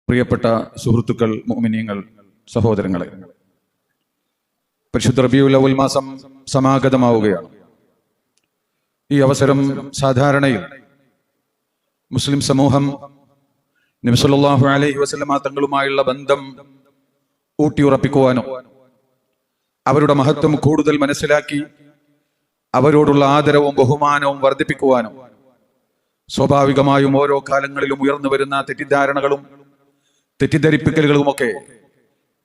പ്രിയപ്പെട്ട സുഹൃത്തുക്കൾ, മുഅ്മിനീങ്ങൾ, സഹോദരങ്ങളെ, പരിശുദ്ധ റബീഉൽ അവ്വൽ മാസം സമാഗതമാവുകയാണ്. ഈ അവസരം സാധാരണയിൽ മുസ്ലിം സമൂഹം നബി സല്ലല്ലാഹു അലൈഹി വസല്ലമ തങ്ങളുമായുള്ള ബന്ധം ഊട്ടിയുറപ്പിക്കുവാനും അവരുടെ മഹത്വം കൂടുതൽ മനസ്സിലാക്കി അവരോടുള്ള ആദരവും ബഹുമാനവും വർദ്ധിപ്പിക്കുവാനും സ്വാഭാവികമായും ഓരോ കാലങ്ങളിലും ഉയർന്നു വരുന്ന തെറ്റിദ്ധാരണകളും തെറ്റിദ്ധരിപ്പിക്കലുകളുമൊക്കെ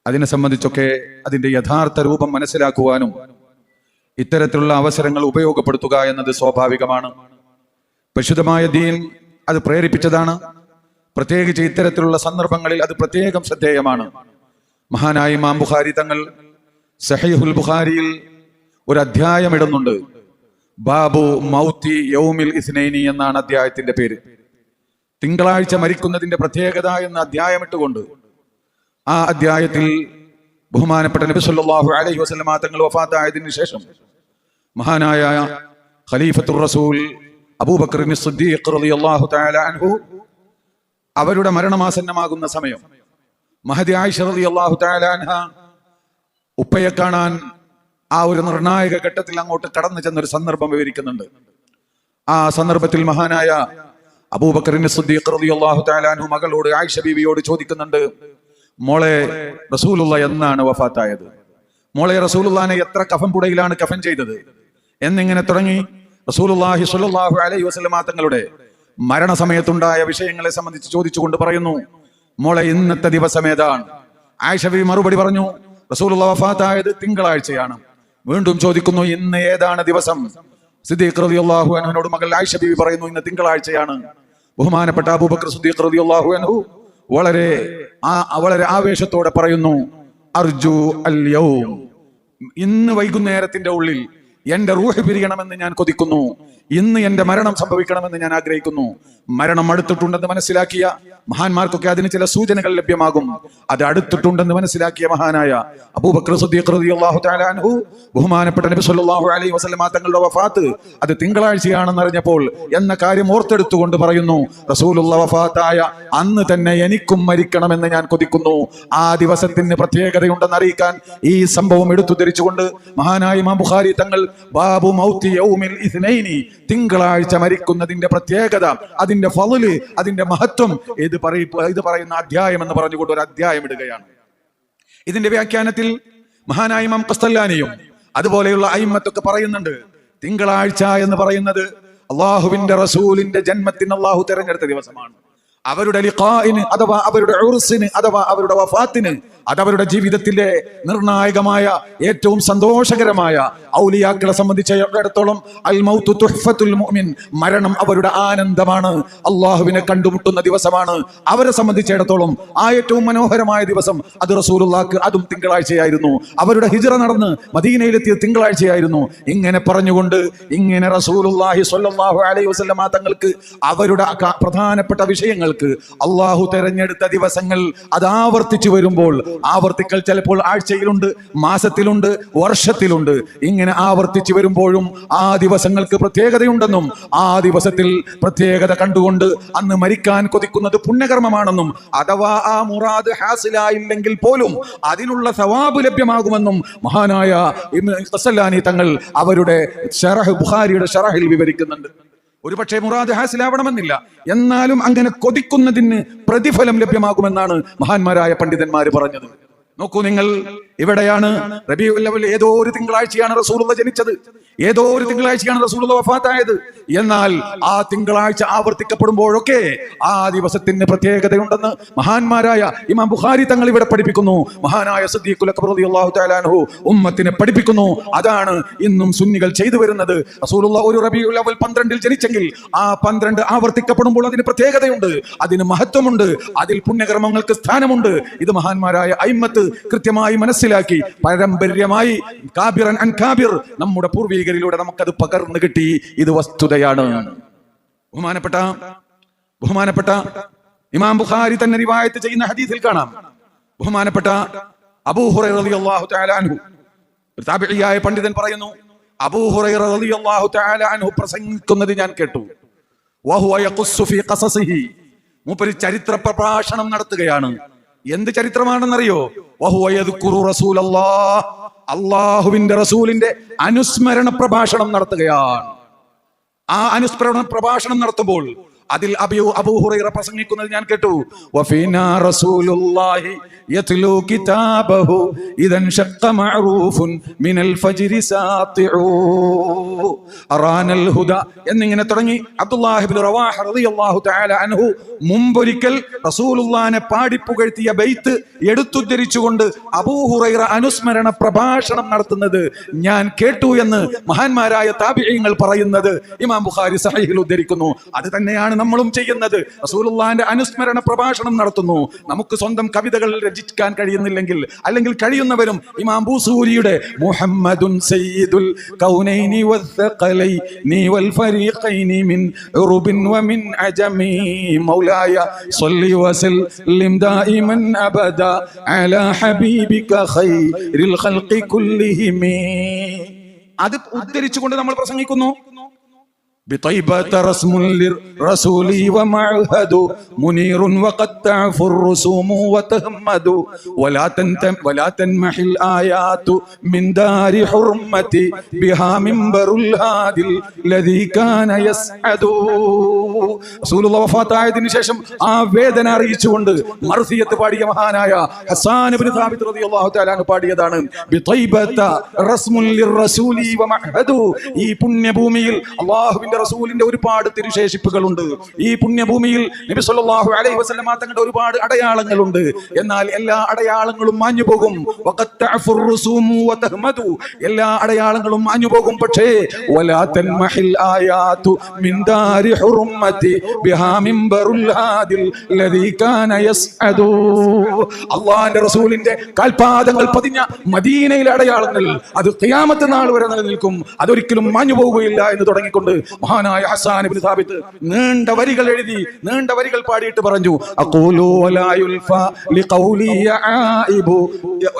അതിനെ സംബന്ധിച്ചൊക്കെ അതിൻ്റെ യഥാർത്ഥ രൂപം മനസ്സിലാക്കുവാനും ഇത്തരത്തിലുള്ള അവസരങ്ങൾ ഉപയോഗപ്പെടുത്തുക എന്നത് സ്വാഭാവികമാണ്. പരിശുദ്ധമായ ദീൻ അത് പ്രേരിപ്പിച്ചതാണ്. പ്രത്യേകിച്ച് ഇത്തരത്തിലുള്ള സന്ദർഭങ്ങളിൽ അത് പ്രത്യേകം ശ്രദ്ധേയമാണ്. മഹാനായ ഇമാം ബുഖാരി തങ്ങൾ സഹീഹുൽ ബുഖാരിയിൽ ഒരു അധ്യായം ഇടുന്നുണ്ട്. ബാബു മൗത്തി യൗമിൽ ഇസ്നൈനി എന്നാണ് അധ്യായത്തിന്റെ പേര്. തിങ്കളാഴ്ച മരിക്കുന്നതിന്റെ പ്രത്യേകത എന്ന അധ്യായം ഇട്ടുകൊണ്ട് ആ അധ്യായത്തിൽ ബഹുമാനപ്പെട്ട നബി സല്ലല്ലാഹു അലൈഹി വസല്ലമ തങ്ങൾ വഫാത്തായതിനു ശേഷം മഹാനായ ഖലീഫത്തുർ റസൂൽ അബൂബക്കർ സിദ്ദീഖ് റളിയല്ലാഹു തആല അൻഹു അവരുടെ മരണമാസന്നമാകുന്ന സമയം മഹദി ആയിഷ റളിയല്ലാഹു തആല അൻഹ ഉപ്പയെ കാണാൻ ആ ഒരു നിർണായക ഘട്ടത്തിൽ അങ്ങോട്ട് കടന്നു ചെന്നൊരു സന്ദർഭം വിവരിക്കുന്നുണ്ട്. ആ സന്ദർഭത്തിൽ മഹാനായ അബൂബക്കർ സിദ്ദീഖ് റളിയല്ലാഹു തആല അൻഹു മകളോട് ആയിഷ ബീവിയോട് ചോദിക്കുന്നുണ്ട്, മോളെ റസൂലുള്ള എന്നാണ് വഫാത്തായത്? മോളെ റസൂലുള്ളാനെ എത്ര കഫൻ പുടയിലാണ് കഫൻ ചെയ്തത് എന്നിങ്ങനെ തുടങ്ങി റസൂലുള്ളാഹി സ്വല്ലല്ലാഹു അലൈഹി വസല്ലമ തങ്ങളുടെ മരണസമയത്തുണ്ടായ വിഷയങ്ങളെ സംബന്ധിച്ച് ചോദിച്ചുകൊണ്ട് പറയുന്നു, മോളെ ഇന്നത്തെ ദിവസം ഏതാണ്? ആയിഷ ബീവി മറുപടി പറഞ്ഞു, റസൂലുള്ള വഫാത്തായത് തിങ്കളാഴ്ചയാണ്. വീണ്ടും ചോദിക്കുന്നു, ഇന്ന് ഏതാണ് ദിവസം? സിദ്ദീഖ് റളിയല്ലാഹു അൻഹുവിനോട് മകൾ ആയിഷ ബീവി പറയുന്നു, ഇന്ന് തിങ്കളാഴ്ചയാണ്. ബഹുമാനപ്പെട്ട അബൂബക്കർ സിദ്ദീഖ് റളിയല്ലാഹു അൻഹു വളരെ ആവേശത്തോടെ പറയുന്നു, അർജു അൽ യൗം, ഇന്ന് വൈകുന്നേരത്തിന്റെ ഉള്ളിൽ എന്റെ റൂഹ് പിരിയണമെന്ന് ഞാൻ കൊതിക്കുന്നു. ഇന്ന് എന്റെ മരണം സംഭവിക്കണമെന്ന് ഞാൻ ആഗ്രഹിക്കുന്നു. മരണം അടുത്തിട്ടുണ്ടെന്ന് മനസ്സിലാക്കിയ മഹാന്മാർക്കൊക്കെ അതിന് ചില സൂചനകൾ ലഭ്യമാകും. അത് അടുത്തിട്ടുണ്ടെന്ന് മനസ്സിലാക്കിയ മഹാനായ അബൂബക്കർ സിദ്ദീഖ് റളിയല്ലാഹു തആല അൻഹു ബഹുമാനപ്പെട്ട നബി സല്ലല്ലാഹു അലൈഹി വസല്ലമ തങ്ങളുടെ വഫാത്ത് അത് തിങ്കളാഴ്ചയാണെന്ന് അറിഞ്ഞപ്പോൾ എന്ന കാര്യം ഓർത്തെടുത്തുകൊണ്ട് പറയുന്നു, റസൂലുള്ള വഫാത്തായ അന്ന് തന്നെ എനിക്കും മരിക്കണമെന്ന് ഞാൻ കൊതിക്കുന്നു. ആ ദിവസത്തിന് പ്രത്യേകതയുണ്ടെന്ന് അറിയിക്കാൻ ഈ സംഭവം എടുത്തു ധരിച്ചുകൊണ്ട് മഹാനായ ഇമാം ബുഖാരി തങ്ങൾ ബാബു മൗത്തി യൗമിൽ ഇസ്നൈനി, തിങ്കളാഴ്ച മരിക്കുന്നതിന്റെ പ്രത്യേകത, അതിന്റെ ഫളല്, അതിന്റെ മഹത്വം ഇത് പറയുന്ന അധ്യായം എന്ന് പറഞ്ഞുകൊണ്ട് ഒരു അധ്യായം ഇടുകയാണ്. ഇതിന്റെ വ്യാഖ്യാനത്തിൽ മഹാനായ ഇമാം ഖസ്തലാനിയും അതുപോലെയുള്ള അയിമ്മത്തൊക്കെ പറയുന്നുണ്ട്, തിങ്കളാഴ്ച എന്ന് പറയുന്നത് അള്ളാഹുവിന്റെ റസൂലിന്റെ ജന്മത്തിന് അള്ളാഹു തെരഞ്ഞെടുത്ത ദിവസമാണ്. അവരുടെ ലിഖാഇന് അഥവാ അവരുടെ ഉർസിന് അഥവാ അവരുടെ വഫാത്തിന് അതവരുടെ ജീവിതത്തിലെ നിർണായകമായ ഏറ്റവും സന്തോഷകരമായ ഔലിയാക്കളെ സംബന്ധിച്ചിടത്തോളം അൽ മൗതു തുഹ്ഫത്തുൽ മുഅ്മിൻ, മരണം അവരുടെ ആനന്ദമാണ്, അള്ളാഹുവിനെ കണ്ടുമുട്ടുന്ന ദിവസമാണ്. അവരെ സംബന്ധിച്ചിടത്തോളം ആ ഏറ്റവും മനോഹരമായ ദിവസം അത് റസൂലുള്ളാഹിക്ക് അതും തിങ്കളാഴ്ചയായിരുന്നു. അവരുടെ ഹിജ്റ നടന്ന് മദീനയിലെത്തിയ തിങ്കളാഴ്ചയായിരുന്നു. ഇങ്ങനെ പറഞ്ഞുകൊണ്ട് ഇങ്ങനെ റസൂലുള്ളാഹി സ്വല്ലല്ലാഹു അലൈഹി വസല്ലമ തങ്ങൾക്ക് അവരുടെ പ്രധാനപ്പെട്ട വിഷയങ്ങൾക്ക് അള്ളാഹു തെരഞ്ഞെടുത്ത ദിവസങ്ങൾ അത് ആവർത്തിച്ചു വരുമ്പോൾ, ആവർത്തിക്കൽ ചിലപ്പോൾ ആഴ്ചയിലുണ്ട്, മാസത്തിലുണ്ട്, വർഷത്തിലുണ്ട്. ഇങ്ങനെ ആവർത്തിച്ചു വരുമ്പോഴും ആ ദിവസങ്ങൾക്ക് പ്രത്യേകതയുണ്ടെന്നും ആ ദിവസത്തിൽ പ്രത്യേകത കണ്ടുകൊണ്ട് അന്ന് മരിക്കാൻ കൊതിക്കുന്നത് പുണ്യകർമ്മമാണെന്നും അഥവാ ആ മുറാദ് ഹാസിലായില്ലെങ്കിൽ പോലും അതിനുള്ള സവാബ് ലഭ്യമാകുമെന്നും മഹാനായ ഖസ്സലാനി തങ്ങൾ അവരുടെ ശറഹ് ബുഖാരിയുടെ ശറഹിൽ വിവരിക്കുന്നുണ്ട്. ഒരുപക്ഷെ മുറാദ് ഹാസിലാവണമെന്നില്ല, എന്നാലും അങ്ങനെ കൊതിക്കുന്നതിന് പ്രതിഫലം ലഭ്യമാകുമെന്നാണ് മഹാന്മാരായ പണ്ഡിതന്മാര് പറഞ്ഞത്. നോക്കൂ നിങ്ങൾ, ഇവിടെയാണ് റബീഉൽ അവ്വൽ, ഏതോ ഒരു തിങ്കളാഴ്ചയാണ് റസൂലുള്ള ജനിച്ചത്, ഏതോ ഒരു തിങ്കളാഴ്ചയാണ് റസൂലുള്ള വഫാത്തായത്. എന്നാൽ ആ തിങ്കളാഴ്ച ആവർത്തിക്കപ്പെടുമ്പോഴൊക്കെ ആ ദിവസത്തിന് പ്രത്യേകതയുണ്ടെന്ന് മഹാന്മാരായ ഇമാം ബുഖാരി തങ്ങൾ ഇവിടെ പഠിപ്പിക്കുന്നു. മഹാനായ സിദ്ദീഖുൽ അക്ബർ റളിയല്ലാഹു തആല അൻഹു ഉമ്മത്തിനെ പഠിപ്പിക്കുന്നു. അതാണ് ഇന്നും സുന്നികൾ ചെയ്തു വരുന്നത്. റസൂലുള്ള ഒരു റബീഉൽ അവ്വൽ 12 ജനിച്ചെങ്കിൽ ആ 12 ആവർത്തിക്കപ്പെടുമ്പോൾ അതിന് പ്രത്യേകതയുണ്ട്, അതിന് മഹത്വമുണ്ട്, അതിൽ പുണ്യകർമ്മങ്ങൾക്ക് സ്ഥാനമുണ്ട്. ഇത് മഹാന്മാരായ അയിമ്മത്ത് കൃത്യമായി മനസ്സിലാക്കി പാരമ്പര്യമായി കാബിറൻ അൻ കാബിർ നമ്മുടെ പൂർവികരിലൂടെ നമുക്കത് പകർന്നു കിട്ടി. ഇത് വസ്തുതയാണ്. ബഹുമാനപ്പെട്ട ഇമാം ബുഖാരി തന്നെ റിവായത്ത് ചെയ്യുന്ന ഹദീസിൽ കാണാം, ബഹുമാനപ്പെട്ട അബൂ ഹുറൈറ റളിയല്ലാഹു തആല അൻഹു, താബിഈയായ പണ്ഡിതൻ പറയുന്നു, അബൂ ഹുറൈറ റളിയല്ലാഹു തആല അൻഹു പ്രസംഗിക്കുന്നത് ഞാൻ കേട്ടു. വഹുവ യഖുസ്സു ഫീ ഖസസിഹി, മൂപ്പര് ചരിത്ര പ്രഭാഷണം നടത്തുകയാണ്. എന്ത് ചരിത്രമാണെന്നറിയോ? വഹുവ യദ്കുറു റസൂലല്ലാഹ്, അല്ലാഹുവിന്റെ റസൂലിന്റെ അനുസ്മരണ പ്രഭാഷണം നടത്തുകയാണ്. ആ അനുസ്മരണ പ്രഭാഷണം നടത്തുമ്പോൾ അതിൽ അബൂ ഹുറൈറ പ്രസംഗിക്കുന്നത് ഞാൻ കേട്ടു. വഫീനാ റസൂലുള്ളാഹി യത്ലൂ കിതാബഹു ഇദൻ ശഖ്ഖ മഅറൂഫുൻ മിനൽ ഫജ്രി സാത്തിഉ അറാനൽ ഹുദ എന്നിങ്ങനെ തുടങ്ങി അബ്ദുല്ലാഹി ഇബ്നു റവാഹ റളിയല്ലാഹു തആല അൻഹു മുമ്പൊരിക്കൽ റസൂലുള്ളാഹിനെ പാടിപ്പുകഴ്ത്തിയ ബൈത്ത് എടുത്തുദ്ധരിച്ചുകൊണ്ട് അബൂ ഹുറൈറ അനുസ്മരണ പ്രഭാഷണം നടത്തുന്നത് ഞാൻ കേട്ടു എന്ന് മഹാന്മാരായ താബിഈങ്ങൾ പറയുന്നത് ഇമാം ബുഖാരി സഹീഹിൽ ഉദ്ധരിക്കുന്നു. അത് തന്നെയാണ് നമ്മളും ചെയ്യുന്നത്. റസൂലുള്ളാഹിന്റെ അനുസ്മരണ പ്രഭാഷണം നടത്തുന്നു. നമുക്ക് സ്വന്തം കവിതകൾ രചിക്കാൻ കഴിയുന്നില്ലെങ്കിൽ, അല്ലെങ്കിൽ കഴിയുന്നവരും ഇമാം ബൂസൂരിയുടെ മുഹമ്മദുൻ സയ്യിദുൽ കൗനൈനി വസ്സഖലൈനി വൽ ഫരീഖൈനി മിൻ ഉറുബിൻ വമിൻ അജമി മൗലായ സ്വല്ലി വസല്ലിം ദായിമൻ അബദ അലാ ഹബീബിക ഖൈറിൽ ഖൽഖി കുല്ലിഹിം. അത് ഉദ്ധരിച്ചുകൊണ്ട് നമ്മൾ പ്രസംഗിക്കുന്നു. بطيبة رسم للرسول ومعهد منير وقد تعفو الرسوم وتهمد ولا تنمحي الآيات من دار حرمتي بها منبر الهادي الذي كان يسعد. റസൂലുള്ള വഫാത്തായതിനു ശേഷം ആ വേദന അറിയിച്ചുകൊണ്ട് മർസിയത്ത് പാടിയ മഹാനായ ഹസ്സാൻ ഇബ്നു സാബിത്ത് റളിയല്ലാഹു തആല അൻഹു പാടിയതാണ് ബിതൈബത റസ്മുൻ ലിർറസൂലി വമഅഹദു. ഈ പുണ്യഭൂമിയിൽ അല്ലാഹുവിന്റെ റസൂലിന്റെ ഒരുപാട് തിരുശേഷിപ്പുകളുണ്ട്. ഈ പുണ്യഭൂമിയിൽ നബി സല്ലല്ലാഹു അലൈഹി വസല്ലമ തങ്ങളുടെ ഒരുപാട് അടയാളങ്ങളുണ്ട്. എന്നാൽ എല്ലാ അടയാളങ്ങളും മാഞ്ഞു പോകും. വഖത് തഅഫുർ റുസൂമു വതഹ്മദു, എല്ലാ അടയാളങ്ങളും മാഞ്ഞു പോകും. പക്ഷേ വലാ തൻമഹിൽ ആയാതു മിൻ ദാരി ഹുർമതി ബിഹാ മിൻബറുൽ ഹാദിൽ ലദീ കാന യസ്അദു. അല്ലാഹുവിന്റെ റസൂലിന്റെ കാൽപാദങ്ങൾ പതിഞ്ഞ മദീനയിലെ അടയാളങ്ങൾ അത് ഖിയാമത്ത് നാൾ വരെ നിലനിൽക്കും. അതൊരിക്കലും മാഞ്ഞു പോവുകയില്ല എന്ന് തുടങ്ങിക്കൊണ്ട് മഹാനായ ഹസ്സാൻ ഇബ്നു സാബിത്ത് നീണ്ട വരികൾ എഴുതി, നീണ്ട വരികൾ പാടിയിട്ട് പറഞ്ഞു അഖൂലു വലാ യുൽഫാ ലിഖൗലി ആയിബു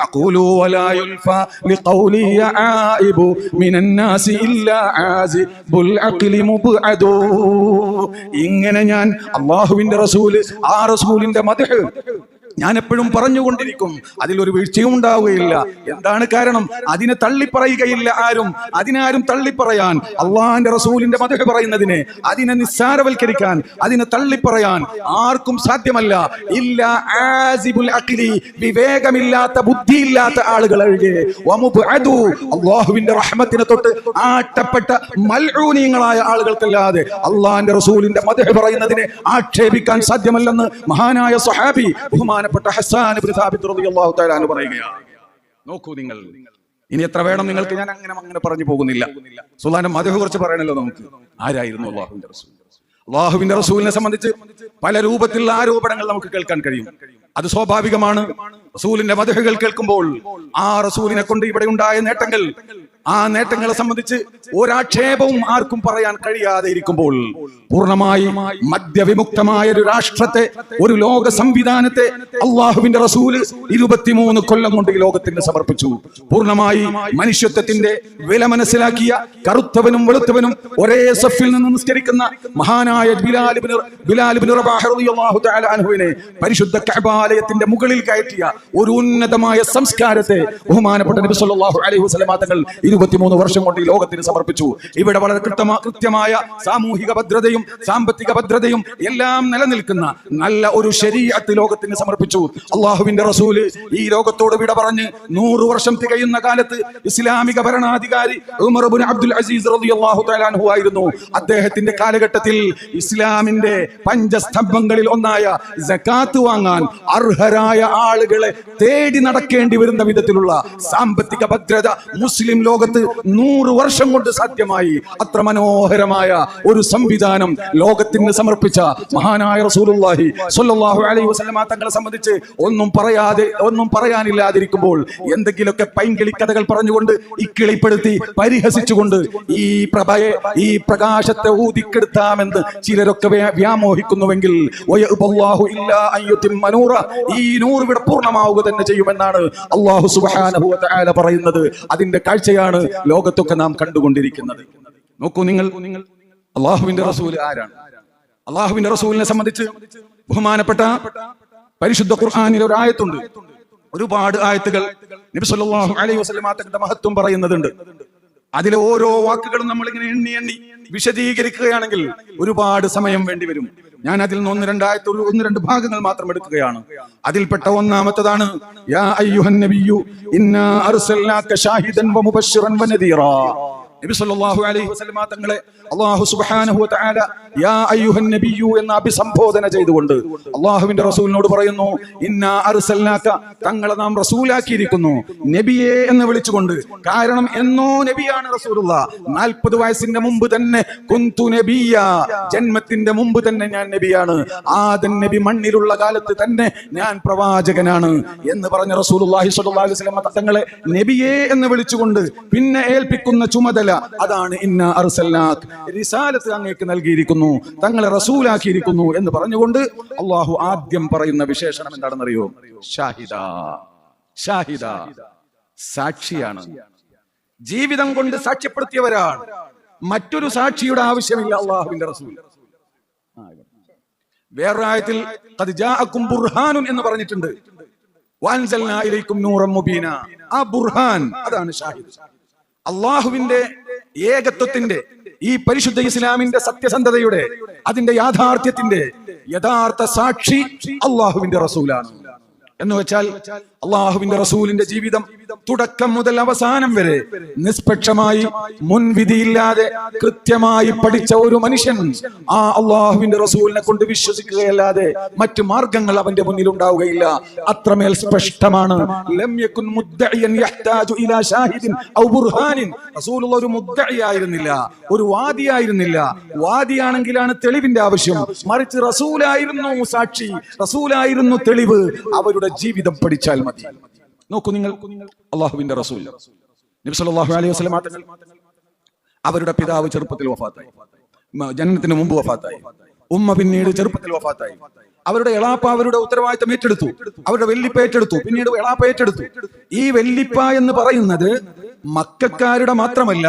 അഖൂലു വലാ യുൽഫാ ലിഖൗലി ആയിബു മിനൻ നാസി ഇല്ലാ ആസിബുൽ അഖ്ലി മുബ്അദു. ഇങ്ങനെ ഞാൻ അല്ലാഹുവിന്റെ റസൂൽ, ആ റസൂലിന്റെ മദ്ഹ് ഞാൻ എപ്പോഴും പറഞ്ഞുകൊണ്ടിരിക്കും. അതിലൊരു വീഴ്ചയും ഉണ്ടാവുകയില്ല. എന്താണ് കാരണം? അതിനെ തള്ളിപ്പറയുകയില്ല ആരും. അതിനാരും തള്ളിപ്പറയാൻ, അള്ളാഹിന്റെ റസൂലിന്റെ മദ്ഹ് പറയുന്നതിനെ, അതിനെ നിസ്സാരവൽക്കരിക്കാൻ, അതിനെ തള്ളിപ്പറയാൻ ആർക്കും സാധ്യമല്ല. ഇല്ല ആസിബുൽ അഖ്ലി, വിവേകമില്ലാത്ത ബുദ്ധിയില്ലാത്ത ആളുകൾ ഒഴികെ, വമുബ്അദു, അള്ളാഹുവിന്റെ റഹ്മത്തിനെ തൊട്ട് ആട്ടപ്പെട്ട മൽഊനീങ്ങളായ ആളുകൾക്കല്ലാതെ അള്ളാഹിന്റെ റസൂലിന്റെ മദ്ഹ് പറയുന്നതിനെ ആക്ഷേപിക്കാൻ സാധ്യമല്ലെന്ന് മഹാനായ സ്വഹാബി ബഹുമാനപ്പെട്ട ഹസ്സാൻ ഇബ്നു സാബിത്ത് റളിയല്ലാഹു തആല അൻഹു പറയുകയാണ്. നോക്കൂ നിങ്ങൾ, ഇനി എത്ര വേണം നിങ്ങൾക്ക്? ഞാൻ അങ്ങനെ പറഞ്ഞു പോകുന്നില്ല. റസൂലുള്ളാഹിന്റെ മദ്ഹ് കുറിച്ച് പറയണല്ലോ നമുക്ക്. ആരായിരുന്നു അല്ലാഹുവിന്റെ റസൂൽ? അല്ലാഹുവിന്റെ റസൂലിനെ സംബന്ധിച്ച് പല രൂപത്തിലുള്ള ആരോപണങ്ങൾ നമുക്ക് കേൾക്കാൻ കഴിയും. അത് സ്വാഭാവികമാണ്. റസൂലിന്റെ മദ്ഹുകൾ കേൾക്കുമ്പോൾ ആ റസൂലിനെ കൊണ്ട് ഇവിടെ ഉണ്ടായ നേട്ടങ്ങൾ, ആ നേട്ടങ്ങളെ സംബന്ധിച്ച് ഒരാക്ഷേപവും ആർക്കും പറയാൻ കഴിയാതെ ഇരിക്കുമ്പോൾ, പൂർണ്ണമായി മദ്യവിമുക്തമായ ഒരു രാഷ്ട്രത്തെ, ഒരു ലോക സംവിധാനത്തെ അള്ളാഹുവിന്റെ റസൂല് 23 കൊല്ലം കൊണ്ട് ഈ ലോകത്തിന് സമർപ്പിച്ചു. പൂർണ്ണമായി മനുഷ്യത്വത്തിന്റെ വില മനസ്സിലാക്കിയ, കറുത്തവനും വെളുത്തവനും ഒരേ സഫിൽ നിന്ന് നിസ്കരിക്കുന്ന മഹാനായ ബിലാൽ ഇബ്നു റബാഹ് റളിയല്ലാഹു തആല അൻഹുവിനെ പരിശുദ്ധ കഅബാലയത്തിന്റെ മുകളിൽ കയറ്റിയ ഒരു ഉന്നതമായ സംസ്കാരത്തെ ബഹുമാനപ്പെട്ട നബി സല്ലല്ലാഹു അലൈഹി വസല്ലം തങ്ങൾ 23 വർഷം കൊണ്ട് ഈ ലോകത്തിന് സമർപ്പിച്ചു. ഇവിടെ വളരെ കൃത്യമായ സാമൂഹിക ഭദ്രതയും സാമ്പത്തിക ഭദ്രതയും എല്ലാം നിലനിൽക്കുന്ന നല്ല ഒരു ശരീഅത്ത് ലോകത്തിന് സമർപ്പിച്ചു. അള്ളാഹുവിന്റെ റസൂല് ഈ ലോകത്തോട് വിട പറഞ്ഞ് 100 വർഷം തികയുന്ന കാലത്ത് ഇസ്ലാമിക ഭരണാധികാരി ഉമർ ഇബ്നു അബ്ദുൽ അസീസ് റളിയല്ലാഹു തആല അൻഹു ആയിരുന്നു. അദ്ദേഹത്തിന്റെ കാലഘട്ടത്തിൽ ഇസ്ലാമിന്റെ പഞ്ചസ്തംഭങ്ങളിൽ ഒന്നായ സകാത്ത് വാങ്ങാൻ അർഹരായ ആളുകളെ തേടി നടക്കേണ്ടി വരുന്ന വിധത്തിലുള്ള സാമ്പത്തിക ഭദ്രത മുസ്ലിം ലോകത്ത് 100 വർഷം കൊണ്ട് സാധ്യമായി. അത്ര മനോഹരമായ ഒരു സംവിധാനം ലോകത്തിന് സമർപ്പിച്ച മഹാനായ റസൂലുള്ളാഹി സ്വല്ലല്ലാഹു അലൈഹി വസല്ലമ തങ്ങളെ സംബന്ധിച്ച് ഒന്നും പറയാനില്ലാതിരിക്കുമ്പോൾ എന്തെങ്കിലുമൊക്കെ പൈങ്കിളി കഥകൾ പറഞ്ഞുകൊണ്ട്, ഇക്കിളിപ്പെടുത്തി പരിഹസിച്ചുകൊണ്ട് ഈ പ്രഭയെ, ഈ പ്രകാശത്തെ ഊതിക്കെടുത്താമെന്ന് ചിലരൊക്കെ വ്യാമോഹിക്കുന്നുവെങ്കിൽ ഈ നൂറ് ഇവിടെ പൂർണ്ണമാവുക തന്നെ ചെയ്യുമെന്നാണ് അല്ലാഹു സുബ്ഹാനഹു വ തആല പറയുന്നത്. അതിന്റെ കാഴ്ചയാണ് ലോകത്തൊക്കെ നാം കണ്ടുകൊണ്ടിരിക്കുന്നത്. നോക്കൂ നിങ്ങൾ, അല്ലാഹുവിന്റെ റസൂൽ ആരാണ്? അല്ലാഹുവിന്റെ റസൂലിനെ സംബന്ധിച്ച് ബഹുമാനപ്പെട്ട പരിശുദ്ധ ഖുർആനിൽ ഒരു ആയത്തുണ്ട്, ഒരുപാട് ആയത്തുകൾ നബി സല്ലല്ലാഹു അലൈഹി വസല്ലം തങ്ങളുടെ മഹത്വം പറയുന്നതുണ്ട്. അതിലെ ഓരോ വാക്കുകളും നമ്മൾ ഇങ്ങനെ എണ്ണി എണ്ണി വിശദീകരിക്കുകയാണെങ്കിൽ ഒരുപാട് സമയം വേണ്ടിവരും. ഞാൻ അതിൽ നിന്ന് ഒന്ന് രണ്ട് ഭാഗങ്ങൾ മാത്രം എടുക്കുകയാണ്. അതിൽപ്പെട്ട ഒന്നാമത്തതാണ് യാ അയ്യുഹൻ നബിയ്യു ഇന്നാ അർസൽനാക ഷാഹിദൻ വമുബശ്ശിറൻ വനദീറാ. നബി സല്ലല്ലാഹു അലൈഹി വസല്ലം തങ്ങളെ അല്ലാഹു സുബ്ഹാനഹു വ തആല യാ അയ്യുഹൻ നബിയ്യു എന്ന അഭിസംബോധന ചെയ്തുകൊണ്ട് അല്ലാഹുവിന്റെ റസൂലിനോട് പറയുന്നു, ഇന്നാ അർസൽനാക, തങ്ങളെ നാം റസൂലാക്കിയിരിക്കുന്നു, നബിയെ എന്ന് വിളിച്ചുകൊണ്ട്. കാരണം എന്നോ നബിയാണ് റസൂലുള്ളാഹ്. 40 വയസ്സിന്റെ മുമ്പ് തന്നെ കുന്തു നബിയ്യ, ജന്മത്തിന്റെ മുമ്പ് തന്നെ ഞാൻ നബിയാണ്. ആദം നബി മണ്ണിലുള്ള കാലത്ത് തന്നെ ഞാൻ പ്രവാചകനാണ് എന്ന് പറഞ്ഞ റസൂലുള്ളാഹി സ്വല്ലല്ലാഹു അലൈഹി വസല്ലം തങ്ങളെ നബിയെ എന്ന് വിളിച്ചുകൊണ്ട് പിന്നെ ഏൽപ്പിക്കുന്ന ചുമതല അതാണ് ഇന്നാ അർസൽനാക്, റിസാലത്ത് അങ്ങേക്ക് നൽകിയിരിക്കുന്നു, തങ്ങളെ റസൂലാക്കിയിരിക്കുന്നു എന്ന് പറഞ്ഞുകൊണ്ട് അള്ളാഹു ആദ്യം പറയുന്ന വിശേഷണം എന്താണെന്നറിയോ? ഷാഹിദ. ഷാഹിദ, സാക്ഷിയാണ്. ജീവിതം കൊണ്ട് സാക്ഷ്യപ്പെടുത്തിയവരാണ്. മറ്റൊരു സാക്ഷിയുടെ ആവശ്യമില്ല അള്ളാഹുവിന്റെ റസൂൽ. വേറൊരു ആയത്തിൽ ഖദ് ജാഅകും ബുർഹാനുൻ എന്ന് പറഞ്ഞിട്ടുണ്ട്. വഅൻസൽനാ ഇലൈക്കും നൂറൻ മുബീന. ആ ബുർഹാൻ അതാണ് ഷാഹിദ്. അള്ളാഹുവിന്റെ ഏകത്വത്തിന്റെ, ഈ പരിശുദ്ധ ഇസ്ലാമിന്റെ സത്യസന്ധതയുടെ, അതിന്റെ യാഥാർത്ഥ്യത്തിന്റെ യഥാർത്ഥ സാക്ഷി അള്ളാഹുവിന്റെ റസൂലാണ്. എന്ന് വെച്ചാൽ അള്ളാഹുവിന്റെ റസൂലിന്റെ ജീവിതം തുടക്കം മുതൽ അവസാനം വരെ നിഷ്പക്ഷമായി, മുൻവിധിയില്ലാതെ കൃത്യമായി പഠിച്ച ഒരു മനുഷ്യൻ ആ അള്ളാഹുവിന്റെ റസൂലിനെ കൊണ്ട് വിശ്വസിക്കുകയല്ലാതെ മറ്റു മാർഗങ്ങൾ അവന്റെ മുന്നിൽ ഉണ്ടാവുകയില്ല. അത്രമേൽ സ്പഷ്ടമാണ്. ലം യകുൻ മുദ്ദഇയൻ യഹ്താജു ഇലാ ഷാഹിദിൻ ഔ ബുർഹാനിൻ. റസൂലുള്ള ഒരു മുദ്ദഇയായിരുന്നില്ല, ഒരു വാദിയായിരുന്നില്ല. വാദിയാണെങ്കിലാണ് തെളിവിന്റെ ആവശ്യം. മറിച്ച് റസൂലായിരുന്നു സാക്ഷി, റസൂലായിരുന്നു തെളിവ്. അവരുടെ ജീവിതം പഠിച്ചാൽ മതി. നോക്കൂ നിങ്ങൾ, അള്ളാഹുവിന്റെ റസൂൽ നബി സല്ലല്ലാഹു അലൈഹി വസല്ലം തങ്ങൾ, അവരുടെ പിതാവ് ചെറുപ്പത്തിൽ വഫാത്തായി, ജനനത്തിന് മുമ്പ് വഫാത്തായി. ഉമ്മ പിന്നീട് ചെറുപ്പത്തിൽ വഫാത്തായി. അവരുടെ എളാപ്പ അവരുടെ ഉത്തരവാദിത്തം ഏറ്റെടുത്തു, അവരുടെ വെല്ലിപ്പ ഏറ്റെടുത്തു, പിന്നീട് എളാപ്പ ഏറ്റെടുത്തു. ഈ വെല്ലിപ്പ എന്ന് പറയുന്നത് മക്കക്കാരുടെ മാത്രമല്ല,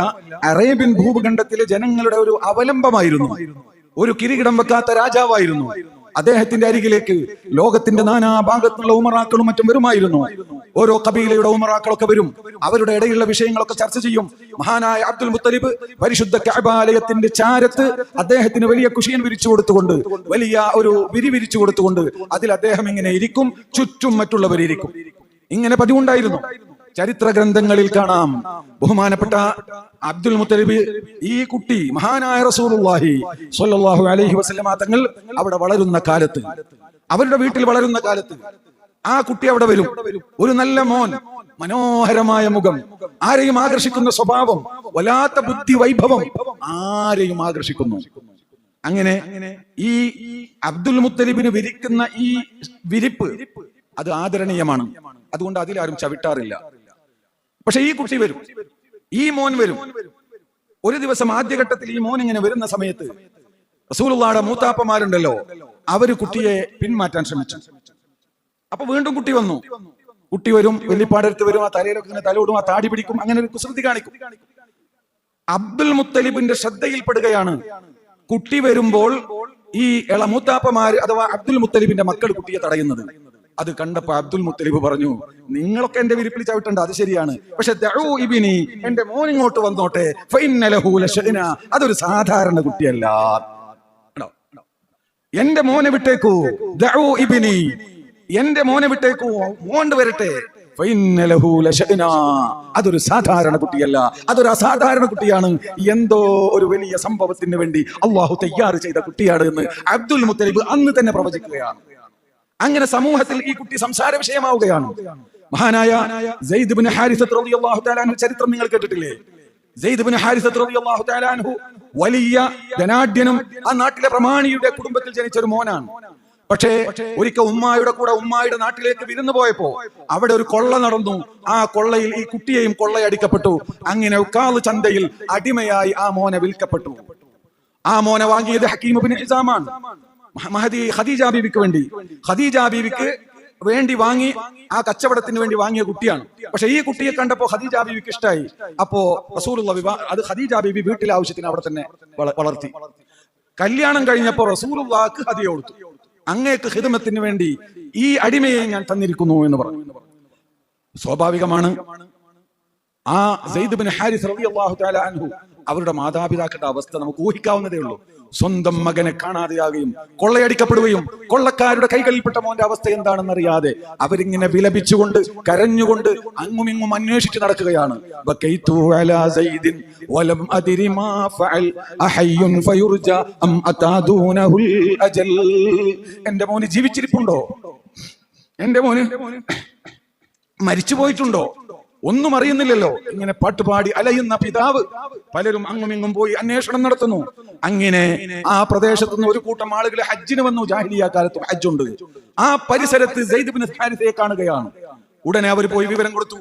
അറേബ്യൻ ഭൂഖണ്ഡത്തിലെ ജനങ്ങളുടെ ഒരു അവലംബമായിരുന്നു. ഒരു കിരീടം വെക്കാത്ത രാജാവായിരുന്നു. അദ്ദേഹത്തിന്റെ അരികിലേക്ക് ലോകത്തിന്റെ നാനാ ഭാഗത്തുള്ള ഉമറാക്കളും മറ്റും വരുമായിരുന്നു. ഓരോ കബീലയുടെ ഉമറാക്കളൊക്കെ വരും. അവരുടെ ഇടയിലുള്ള വിഷയങ്ങളൊക്കെ ചർച്ച ചെയ്യും. മഹാനായ അബ്ദുൽ മുത്തലിബ് പരിശുദ്ധ കഅബാലയത്തിന്റെ ചാരത്ത് അദ്ദേഹത്തിന് വലിയ കുഷിയൻ വിരിച്ചു കൊടുത്തുകൊണ്ട്, വലിയ ഒരു വിരിച്ചു കൊടുത്തുകൊണ്ട് അതിൽ അദ്ദേഹം ഇങ്ങനെ ഇരിക്കും, ചുറ്റും മറ്റുള്ളവരിയ്ക്കും. ഇങ്ങനെ പതിവുണ്ടായിരുന്നു. ചരിത്ര ഗ്രന്ഥങ്ങളിൽ കാണാം. ബഹുമാനപ്പെട്ട അബ്ദുൽ മുത്തലിബ്, ഈ കുട്ടി മഹാനായ റസൂലുള്ളാഹി സ്വല്ലല്ലാഹു അലൈഹി വസല്ലം തങ്ങൾ അവിടെ വളരുന്ന കാലത്ത്, അവരുടെ വീട്ടിൽ വളരുന്ന കാലത്ത് ആ കുട്ടി അവിടെ വരും. ഒരു നല്ല മോൻ, മനോഹരമായ മുഖം, ആരെയും ആകർഷിക്കുന്ന സ്വഭാവം, വല്ലാത്ത ബുദ്ധി വൈഭവം, ആരെയും ആകർഷിക്കുന്നു. അങ്ങനെ ഈ അബ്ദുൽ മുത്തലിബിന് വിരിക്കുന്ന ഈ വിരിപ്പ് അത് ആദരണീയമാണ്. അതുകൊണ്ട് അതിലാരും ചവിട്ടാറില്ല. പക്ഷെ ഈ കുട്ടി വരും, ഈ മോൻ വരും. ഒരു ദിവസം ആദ്യഘട്ടത്തിൽ ഈ മോൻ ഇങ്ങനെ വരുന്ന സമയത്ത് റസൂലുള്ളാഹിയുടെ മൂത്താപ്പമാരുണ്ടല്ലോ, അവര് കുട്ടിയെ പിന്മാറ്റാൻ ശ്രമിച്ചു. അപ്പൊ വീണ്ടും കുട്ടി വന്നു. കുട്ടി വരും, വെള്ളിപ്പാടടുത്ത് വരും, ആ തലയിലൊക്കെ ഇങ്ങനെ തലോടും, ആ താടി പിടിക്കും, അങ്ങനെ ഒരു കുസൃതി കാണിക്കും. അബ്ദുൽ മുത്തലിബിന്റെ ശ്രദ്ധയിൽപ്പെടുകയാണ്. കുട്ടി വരുമ്പോൾ ഈ മൂത്താപ്പമാര് അഥവാ അബ്ദുൽ മുത്തലിബിന്റെ മക്കൾ കുട്ടിയെ തടയുന്നത്. അത് കണ്ടപ്പോ അബ്ദുൽ മുത്തലിബ് പറഞ്ഞു, നിങ്ങളൊക്കെ എന്റെ വിരിപ്പിൽ ചവിട്ടണ്ട, അത് ശരിയാണ്. പക്ഷെ ദഉ ഇബ്നി, എന്റെ മോൻ ഇങ്ങോട്ട് വന്നോട്ടെ, ഫഇന്ന ലഹു ലശഅന, അതൊരു സാധാരണ കുട്ടിയല്ല. എന്റെ മോനെ വിട്ടേക്കൂ, ദഉ ഇബ്നി, എന്റെ മോനെ വിട്ടേക്കൂ, മോണ്ട് വരട്ടെ, ഫഇന്ന ലഹു ലശഅന, അതൊരു സാധാരണ കുട്ടിയല്ല, അതൊരു അസാധാരണ കുട്ടിയാണ്. എന്തോ ഒരു വലിയ സംഭവത്തിന് വേണ്ടി അള്ളാഹു തയ്യാർ ചെയ്ത കുട്ടിയാണ് എന്ന് അബ്ദുൽ മുത്തലിബ് അന്ന് തന്നെ പ്രവചിക്കുകയാണ്. അങ്ങനെ സമൂഹത്തിൽ ഈ കുട്ടി സംസാര വിഷയമാവുകയാണ്. മഹാനായ സെയ്ദ് ഇബ്നു ഹാരിസത്ത് റളിയല്ലാഹു തആല അൻഹു ചരിത്രം നിങ്ങൾ കേട്ടിട്ടില്ലേ? സെയ്ദ് ഇബ്നു ഹാരിസത്ത് റളിയല്ലാഹു തആല അൻഹു വലിയ ധനാഢ്യനും ആ നാട്ടിലെ പ്രമാണിയുടെ കുടുംബത്തിൽ ജനിച്ച ഒരു മോനാണ്. പക്ഷേ ഒരിക്കൽ ഉമ്മായുടെ കൂടെ ഉമ്മായുടെ നാട്ടിലേക്ക് വിരുന്നു പോയപ്പോ അവിടെ ഒരു കൊള്ള നടന്നു. ആ കൊള്ളയിൽ ഈ കുട്ടിയെയും കൊള്ളയടിക്കപ്പെട്ടു. അങ്ങനെ ഉക്കാള് ചന്തയിൽ അടിമയായി ആ മോനെ വിൽക്കപ്പെട്ടു. ആ മോനെ വാങ്ങിയത് ഹക്കീം ഇബ്നു ഹിസാമാണ്. മഹദി ഖദീജ ബീവിക്ക് വേണ്ടി വാങ്ങി, ആ കച്ചവടത്തിന് വേണ്ടി വാങ്ങിയ കുട്ടിയാണ്. പക്ഷെ ഈ കുട്ടിയെ കണ്ടപ്പോ ഖദീജ ബീവിക്ക് ഇഷ്ടമായി. അപ്പോ റസൂലുള്ളാഹി അത് ഖദീജ ബീവി വീട്ടിലെ ആവശ്യത്തിന് അവിടെ തന്നെ വളർത്തി. കല്യാണം കഴിഞ്ഞപ്പോ റസൂലുള്ളാഹിക്ക് ഹദിയ കൊടുത്തു. അങ്ങേക്ക് ഖിദ്മത്തിന് വേണ്ടി ഈ അടിമയെ ഞാൻ തന്നിരിക്കുന്നു എന്ന് പറഞ്ഞു. സ്വാഭാവികമാണ് ആ സെയ്ദ് ബിൻ ഹാരിസ് റളിയല്ലാഹു തആല അൻഹു അവരുടെ മാതാപിതാക്കളുടെ അവസ്ഥ നമുക്ക് ഊഹിക്കാവുന്നതേ ഉള്ളൂ. സ്വന്തം മകനെ കാണാതെയാകുകയും കൊള്ളയടിക്കപ്പെടുകയും കൊള്ളക്കാരുടെ കൈകളിൽപ്പെട്ട മോന്റെ അവസ്ഥ എന്താണെന്നറിയാതെ അവരിങ്ങനെ വിലപിച്ചുകൊണ്ട് കരഞ്ഞുകൊണ്ട് അങ്ങുമിങ്ങും അന്വേഷിച്ച് നടക്കുകയാണ്. എന്റെ മോന് ജീവിച്ചിരിപ്പുണ്ടോ? എന്റെ മോന് മരിച്ചു പോയിട്ടുണ്ടോ? ഒന്നും അറിയുന്നില്ലല്ലോ. ഇങ്ങനെ പാട്ടുപാടി അലയുന്ന പിതാവ് പലരും അങ്ങുമിങ്ങും പോയി അന്വേഷണം നടത്തുന്നു. അങ്ങനെ ആ പ്രദേശത്തു നിന്ന് ഒരു കൂട്ടം ആളുകൾ ഹജ്ജിന് വന്നു. ജാഹിലിയ്യ കാലത്തും ഹജ്ജുണ്ട്. ആ പരിസരത്ത് സെയ്ദ് ബിൻ ഹാരിസയെ കാണുകയാണ്. ഉടനെ അവർ പോയി വിവരം കൊടുത്തു.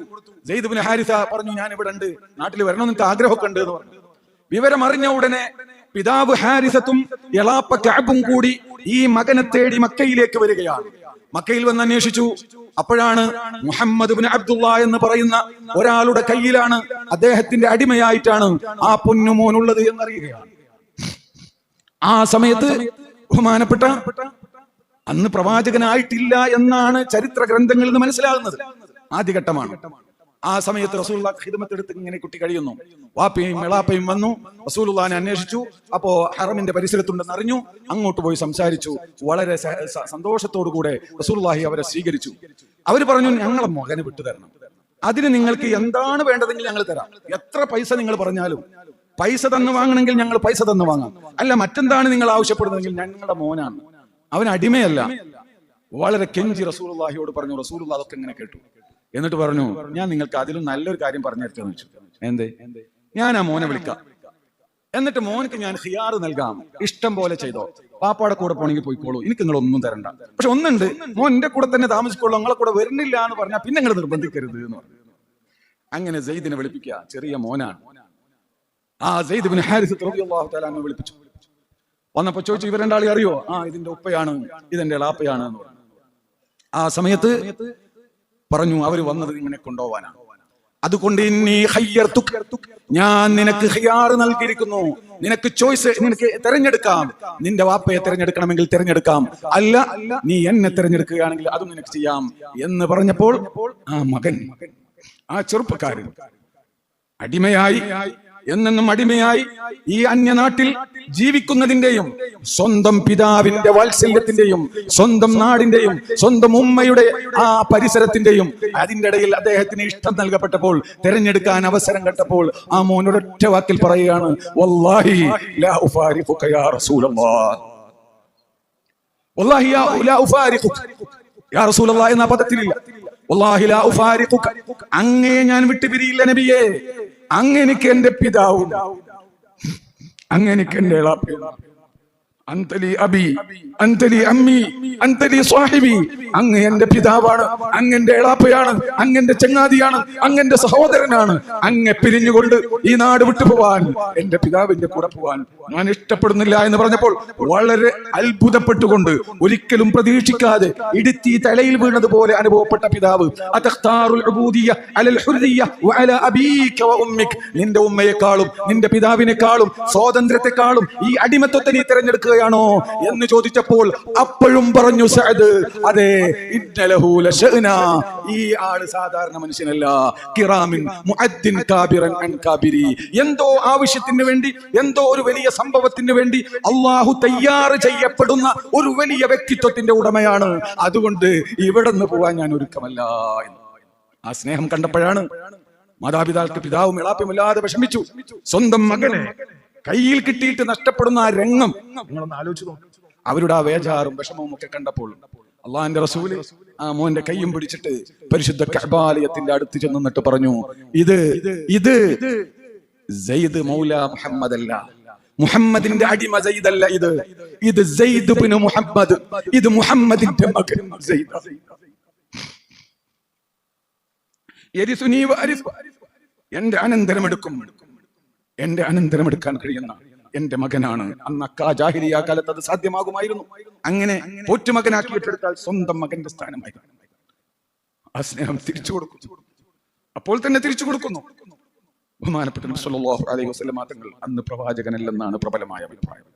സെയ്ദ് ബിൻ ഹാരിസ പറഞ്ഞു, ഞാൻ ഇവിടെ ഉണ്ട്, നാട്ടിൽ വരണമെന്ന് എനിക്ക് ആഗ്രഹമൊക്കെ ഉണ്ട് എന്ന് പറഞ്ഞു. വിവരം അറിഞ്ഞ ഉടനെ പിതാവ് ഹാരിസത്തും എളാപ്പ കഅബും കൂടി ഈ മകനെ തേടി മക്കയിലേക്ക് വരികയാണ്. മക്കയിൽ വന്ന് അന്വേഷിച്ചു. അപ്പോഴാണ് മുഹമ്മദ് ബിൻ അബ്ദുള്ള എന്ന് പറയുന്ന ഒരാളുടെ കയ്യിലാണ്, അദ്ദേഹത്തിന്റെ അടിമയായിട്ടാണ് ആ പൊന്നുമോനുള്ളത് എന്നറിയുകയാണ്. ആ സമയത്ത് ബഹുമാനപ്പെട്ട അന്ന് പ്രവാചകനായിട്ടില്ല എന്നാണ് ചരിത്ര ഗ്രന്ഥങ്ങളിൽ നിന്ന് മനസ്സിലാകുന്നത്. ആദ്യഘട്ടമാണ്. ആ സമയത്ത് റസൂലുള്ളാഹി ഖിദ്മത്തെടുത്ത് ഇങ്ങനെ കുട്ടി കഴിയുന്നു. വാപ്പയും എളാപ്പയും വന്നു, റസൂലുള്ളാഹിനെ അന്വേഷിച്ചു. അപ്പോ ഹറമിന്റെ പരിസരത്തുണ്ടെന്ന് അറിഞ്ഞു. അങ്ങോട്ട് പോയി സംസാരിച്ചു. വളരെ സന്തോഷത്തോടുകൂടെ റസൂലുള്ളാഹി അവരെ സ്വീകരിച്ചു. അവർ പറഞ്ഞു, ഞങ്ങളെ മകനെ വിട്ടുതരണം, അതിന് നിങ്ങൾക്ക് എന്താണ് വേണ്ടതെങ്കിൽ ഞങ്ങൾ തരാം. എത്ര പൈസ നിങ്ങൾ പറഞ്ഞാലും, പൈസ തന്നു വാങ്ങണമെങ്കിൽ ഞങ്ങൾ പൈസ തന്നു വാങ്ങാം. അല്ല, മറ്റെന്താണ് നിങ്ങൾ ആവശ്യപ്പെടുന്നതെങ്കിൽ ഞങ്ങളുടെ മോനാണ്, അവൻ അടിമയല്ല. വളരെ കെഞ്ചി റസൂലുള്ളാഹിയോട് പറഞ്ഞു. റസൂലുള്ളാഹി അതൊക്കെ ഇങ്ങനെ കേട്ടു. എന്നിട്ട് പറഞ്ഞു, ഞാൻ നിങ്ങൾക്ക് അതിലും നല്ലൊരു കാര്യം പറഞ്ഞു തരുമെന്ന് വെച്ചു. എന്തേ? ഞാൻ ആ മോനെ വിളിക്കാം, എന്നിട്ട് മോനക്ക് ഞാൻ ഖിയാർ നൽകാം, ഇഷ്ടം പോലെ ചെയ്തോ. പാപ്പാടെ കൂടെ പോണെങ്കിൽ പോയിക്കോളൂ, എനിക്ക് നിങ്ങളൊന്നും തരണ്ട. പക്ഷെ ഒന്നുണ്ട്, മോൻ എന്റെ കൂടെ തന്നെ താമസിക്കോളൂ, നിങ്ങളെ കൂടെ വരുന്നില്ല എന്ന് പറഞ്ഞാൽ പിന്നെ നിങ്ങൾ നിർബന്ധിക്കരുത് എന്ന് പറഞ്ഞു. അങ്ങനെ സെയ്ദിനെ വിളിപ്പിക്കുക. ചെറിയ മോനാണ്. ആ സെയ്ദ് ബിൻ ഹാരിസ് റളിയല്ലാഹു തആല അൻഹു വിളിപ്പിച്ചു. വന്നപ്പോ ചോദിച്ചു, ഇവർ രണ്ടാളെ അറിയോ? ആ, ഇതിന്റെ ഉപ്പയാണ്, ഇതെന്റെ എളാപ്പയാണ് എന്ന് പറഞ്ഞു. ആ സമയത്ത് പറഞ്ഞു, അവര് വന്നത് ഇങ്ങനെ കൊണ്ടുപോവാനാണ്. അതുകൊണ്ട് ഞാൻ നിനക്ക് ഖിയാർ നൽകിയിരിക്കുന്നു, നിനക്ക് ചോയ്സ്, നിനക്ക് തിരഞ്ഞെടുക്കാം. നിന്റെ വാപ്പയെ തിരഞ്ഞെടുക്കണമെങ്കിൽ തിരഞ്ഞെടുക്കാം, അല്ല നീ എന്നെ തിരഞ്ഞെടുക്കുകയാണെങ്കിൽ അതും നിനക്ക് ചെയ്യാം എന്ന് പറഞ്ഞപ്പോൾ ആ മകൻ, ആ ചെറുപ്പക്കാരൻ അടിമയായി, എന്നെന്നും അടിമയായി ഈ അന്യനാട്ടിൽ ജീവിക്കുന്നതിന്റെയും സ്വന്തം പിതാവിന്റെ വാത്സല്യത്തിന്റെയും സ്വന്തം നാടിന്റെയും സ്വന്തം ഉമ്മയുടെ ആ പരിസരത്തിന്റെയും അതിന്റെ ഇടയിൽ അദ്ദേഹത്തിന് ഇഷ്ടം നൽകപ്പെട്ടപ്പോൾ, തിരഞ്ഞെടുക്കാൻ അവസരം കണ്ടപ്പോൾ ആ മോൻ ഒരൊറ്റ വാക്കിൽ പറയുകയാണ്, വല്ലാഹി ലാ ഉഫാരിഖുക യാ റസൂലല്ലാഹ്, വല്ലാഹി ലാ ഉഫാരിഖുക യാ റസൂലല്ലാഹ് എന്ന പദത്തിലില്ല. വല്ലാഹി ലാ ഉഫാരിഖുക, അങ്ങയെ ഞാൻ വിട്ടുപിരിയില്ല നബിയേ, അങ്ങനെക്ക് എന്റെ പിതാവും അങ്ങനെക്ക് എന്റെ എളാപ്പയും, അന്തലി അബി അന്തലി അമ്മി അന്തലി സ്വാഹിബി, അങ്ങ് എന്റെ പിതാവാണ്, അങ്ങന്റെ എളാപ്പയാണ്, അങ്ങന്റെ ചങ്ങാതിയാണ്, അങ്ങന്റെ സഹോദരനാണ്. അങ്ങെ പിരിഞ്ഞുകൊണ്ട് ഈ നാട് വിട്ടു പോവാൻ, എന്റെ പിതാവിന്റെ കൂടെ പോവാൻ ഞാൻ ഇഷ്ടപ്പെടുന്നില്ല എന്ന് പറഞ്ഞപ്പോൾ വളരെ അത്ഭുതപ്പെട്ടുകൊണ്ട്, ഒരിക്കലും പ്രതീക്ഷിക്കാതെ ഇടുത്തി തലയിൽ വീണതുപോലെ അനുഭവപ്പെട്ട പിതാവ്, നിന്റെ ഉമ്മയെക്കാളും നിന്റെ പിതാവിനെക്കാളും സ്വാതന്ത്ര്യത്തെക്കാളും ഈ അടിമത്വത്തെ നീ തിരഞ്ഞെടുക്കുകയാണോ എന്ന് ചോദിച്ചപ്പോൾ അപ്പോഴും പറഞ്ഞു സഅദ്, അതെ, ഈ ആള് സാധാരണ മനുഷ്യനല്ല, കിറാമിൻ മുഅദ്ദിൻ കാബിറൻ അൻ കാബിരി, എന്തോ ആവശ്യത്തിന് വേണ്ടി, എന്തോ ഒരു വലിയ സംഭവത്തിന് വേണ്ടി അള്ളാഹു തയ്യാറ് ചെയ്യപ്പെടുന്ന ഒരു വലിയ വ്യക്തിത്വത്തിന്റെ ഉടമയാണ്. അതുകൊണ്ട് ഇവിടെ നിന്ന് പോവാൻ ഞാൻ ഒരുക്കമല്ല. ആ സ്നേഹം കണ്ടപ്പോഴാണ് മാതാപിതാക്കൾക്ക് പിതാവും എളാപ്പയും ഇല്ലാതെ വിഷമിച്ചു. സ്വന്തം മകനെ കയ്യിൽ കിട്ടിയിട്ട് നഷ്ടപ്പെടുന്ന ആ രംഗം നിങ്ങളൊന്ന് ആലോചിച്ചു നോക്കും. അവരുടെ ആ വേജാറും വിഷമവും ഒക്കെ കണ്ടപ്പോൾ അള്ളാഹിന്റെ റസൂല് ആ മോന്റെ കയ്യും പിടിച്ചിട്ട് പരിശുദ്ധ കഅബാലയത്തിന്റെ അടുത്ത് ചെന്നിട്ട് പറഞ്ഞു, ഇത് സെയ്ദ് മൗല മുഹമ്മദ് അല്ല, മുഹമ്മദിന്റെ അടിമ സെയ്ദ് അല്ല, ഇത് സെയ്ദ് ഇബ്നു മുഹമ്മദ്, ഇത് മുഹമ്മദിന്റെ മകൻ സെയ്ദ്. എന്റെ അനന്തരമെടുക്കും, എന്റെ അനന്തരമെടുക്കാൻ കഴിയുന്ന എന്റെ മകനാണ്. അന്ന് ജാഹിലിയ്യ കാലത്ത് അത് സാധ്യമാകുമായിരുന്നു. അങ്ങനെ പോറ്റുമകനാക്കിയിട്ടെടുത്താൽ സ്വന്തം മകന്റെ സ്ഥാനമായിരുന്നു. ആ സ്നേഹം തിരിച്ചു കൊടുക്കുന്നു, അപ്പോൾ തന്നെ തിരിച്ചു കൊടുക്കുന്നു. ബഹുമാനപ്പെട്ട നബി സല്ലല്ലാഹു അലൈഹി വസല്ലം തങ്ങൾ അന്ന് പ്രവാചകനല്ലെന്നാണ് പ്രബലമായ അഭിപ്രായം.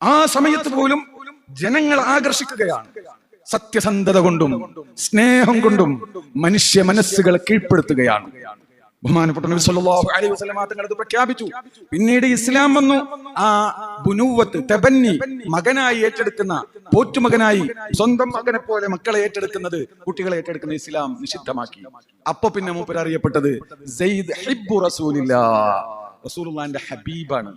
ആ സമയത്ത് പോലും ജനങ്ങൾ ആകർഷിക്കുകയാണ്. സത്യസന്ധത കൊണ്ടും സ്നേഹം കൊണ്ടും മനുഷ്യ മനസ്സുകളെ കീഴ്പ്പെടുത്തുകയാണ്. ബഹുമാനപ്പെട്ട നബി സല്ലല്ലാഹു അലൈഹി വസല്ലം തങ്ങൾ അത് പ്രഖ്യാപിച്ചു. പിന്നീട് ഇസ്ലാം വന്നു. ആ ബുനുവത്ത് തബന്നി, മകനായി ഏറ്റെടുക്കുന്ന, പോറ്റുമകനായി സ്വന്തം മകനെ പോലെ മക്കളെ ഏറ്റെടുക്കുന്നത്, കുട്ടികളെ ഏറ്റെടുക്കുന്ന ഇസ്ലാം നിഷിദ്ധമാക്കി. അപ്പൊ പിന്നെ മൂപ്പർ അറിയപ്പെട്ടത് സയ്യിദ് ഹിബ്ബു റസൂലില്ലാഹ്, റസൂലുള്ളാഹിന്റെ ഹബീബാണ്.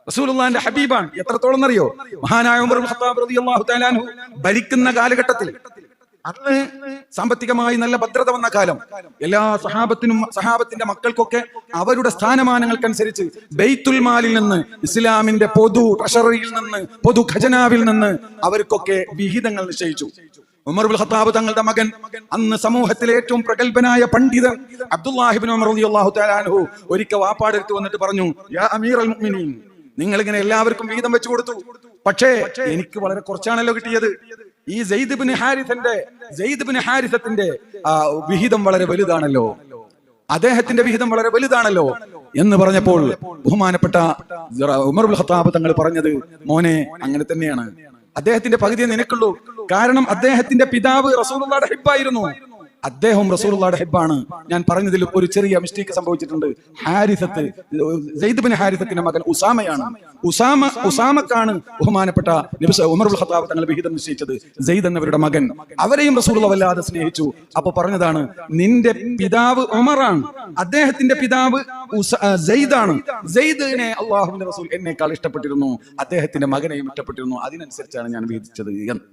റസൂലുള്ളാഹിന്റെ ഹബീബാണ്. എത്രത്തോളം അറിയോ? മഹാനായ ഉമർ ഇബ്നു ഖത്താബ് റളിയല്ലാഹു തആല അൻഹു ഭരിക്കുന്ന കാലഘട്ടത്തിൽ, അന്ന് സാമ്പത്തികമായി നല്ല ഭദ്രത വന്ന കാലം, എല്ലാ സഹാബത്തിന്റെ മക്കൾക്കൊക്കെ അവരുടെ സ്ഥാനമാനങ്ങൾക്കനുസരിച്ച് ബൈത്തുൽ മാലിൽ നിന്ന്, ഇസ്ലാമിന്റെ പൊതു ട്രഷറിയിൽ നിന്ന്, പൊതു ഖജനാവിൽ നിന്ന് അവർക്കൊക്കെ വിഹിതങ്ങൾ നിശ്ചയിച്ചു. ഉമർ ഇബ്നു ഖത്താബ് തങ്ങളുടെ മകൻ, അന്ന് സമൂഹത്തിലെ ഏറ്റവും പ്രഗത്ഭനായ പണ്ഡിതൻ അബ്ദുല്ലാഹി ഇബ്നു ഉമർ റളിയല്ലാഹു തആല അൻഹു ഒരിക്കൽ വാപ്പാടെടുത്ത് വന്നിട്ട് പറഞ്ഞു, യാ അമീറൽ മുഅ്മിനീൻ, നിങ്ങൾ ഇങ്ങനെ എല്ലാവർക്കും വിഹിതം വെച്ചു കൊടുത്തു, പക്ഷേ എനിക്ക് വളരെ കുറച്ചാണല്ലോ കിട്ടിയത്. ഈ സെയ്ദ് ഇബ്നു ഹാരിസത്തിന്റെ വിഹിതം വളരെ വലുതാണല്ലോ, അദ്ദേഹത്തിന്റെ വിഹിതം വളരെ വലുതാണല്ലോ എന്ന് പറഞ്ഞപ്പോൾ ബഹുമാനപ്പെട്ട ഉമർ ഇബ്നു ഖത്താബ് തങ്ങൾ പറഞ്ഞത്, മോനെ അങ്ങനെ തന്നെയാണ്, അദ്ദേഹത്തിന്റെ പകുതിയെ നിനക്കുള്ളൂ. കാരണം അദ്ദേഹത്തിന്റെ പിതാവ് റസൂലുള്ളാഹിയുടെ ഹിബ്ബായിരുന്നു, അദ്ദേഹം റസൂലുള്ളാഹിയുടെ ഹിബ്ബാണ്. ഞാൻ പറഞ്ഞതിൽ ഒരു ചെറിയ മിസ്റ്റേക്ക് സംഭവിച്ചിട്ടുണ്ട്. സെയ്ദ് ഇബ്നു ഹാരിസത്തിന്റെ മകൻ ഉസാമയാണ്. ഉസാമക്കാണ് ബഹുമാനപ്പെട്ട നബി ഉമർ ഇബ്നു ഖത്താബ് തങ്ങൾ വിഹിതം നിശ്ചയിച്ചത്. സെയ്ദ് എന്നവരുടെ മകൻ, അവരെയും റസൂലുള്ളാഹി വല്ലാതെ സ്നേഹിച്ചു. അപ്പൊ പറഞ്ഞതാണ്, നിന്റെ പിതാവ് ഉമറാണ്, അദ്ദേഹത്തിന്റെ പിതാവ് സെയ്ദാണ്. സെയ്ദിനെ അല്ലാഹുവിന്റെ റസൂൽ എന്നേക്കാൾ ഇഷ്ടപ്പെട്ടിരുന്നു, അദ്ദേഹത്തിന്റെ മകനെയും ഇഷ്ടപ്പെട്ടിരുന്നു, അതിനനുസരിച്ചാണ് ഞാൻ വിധിച്ചത് എന്ന്.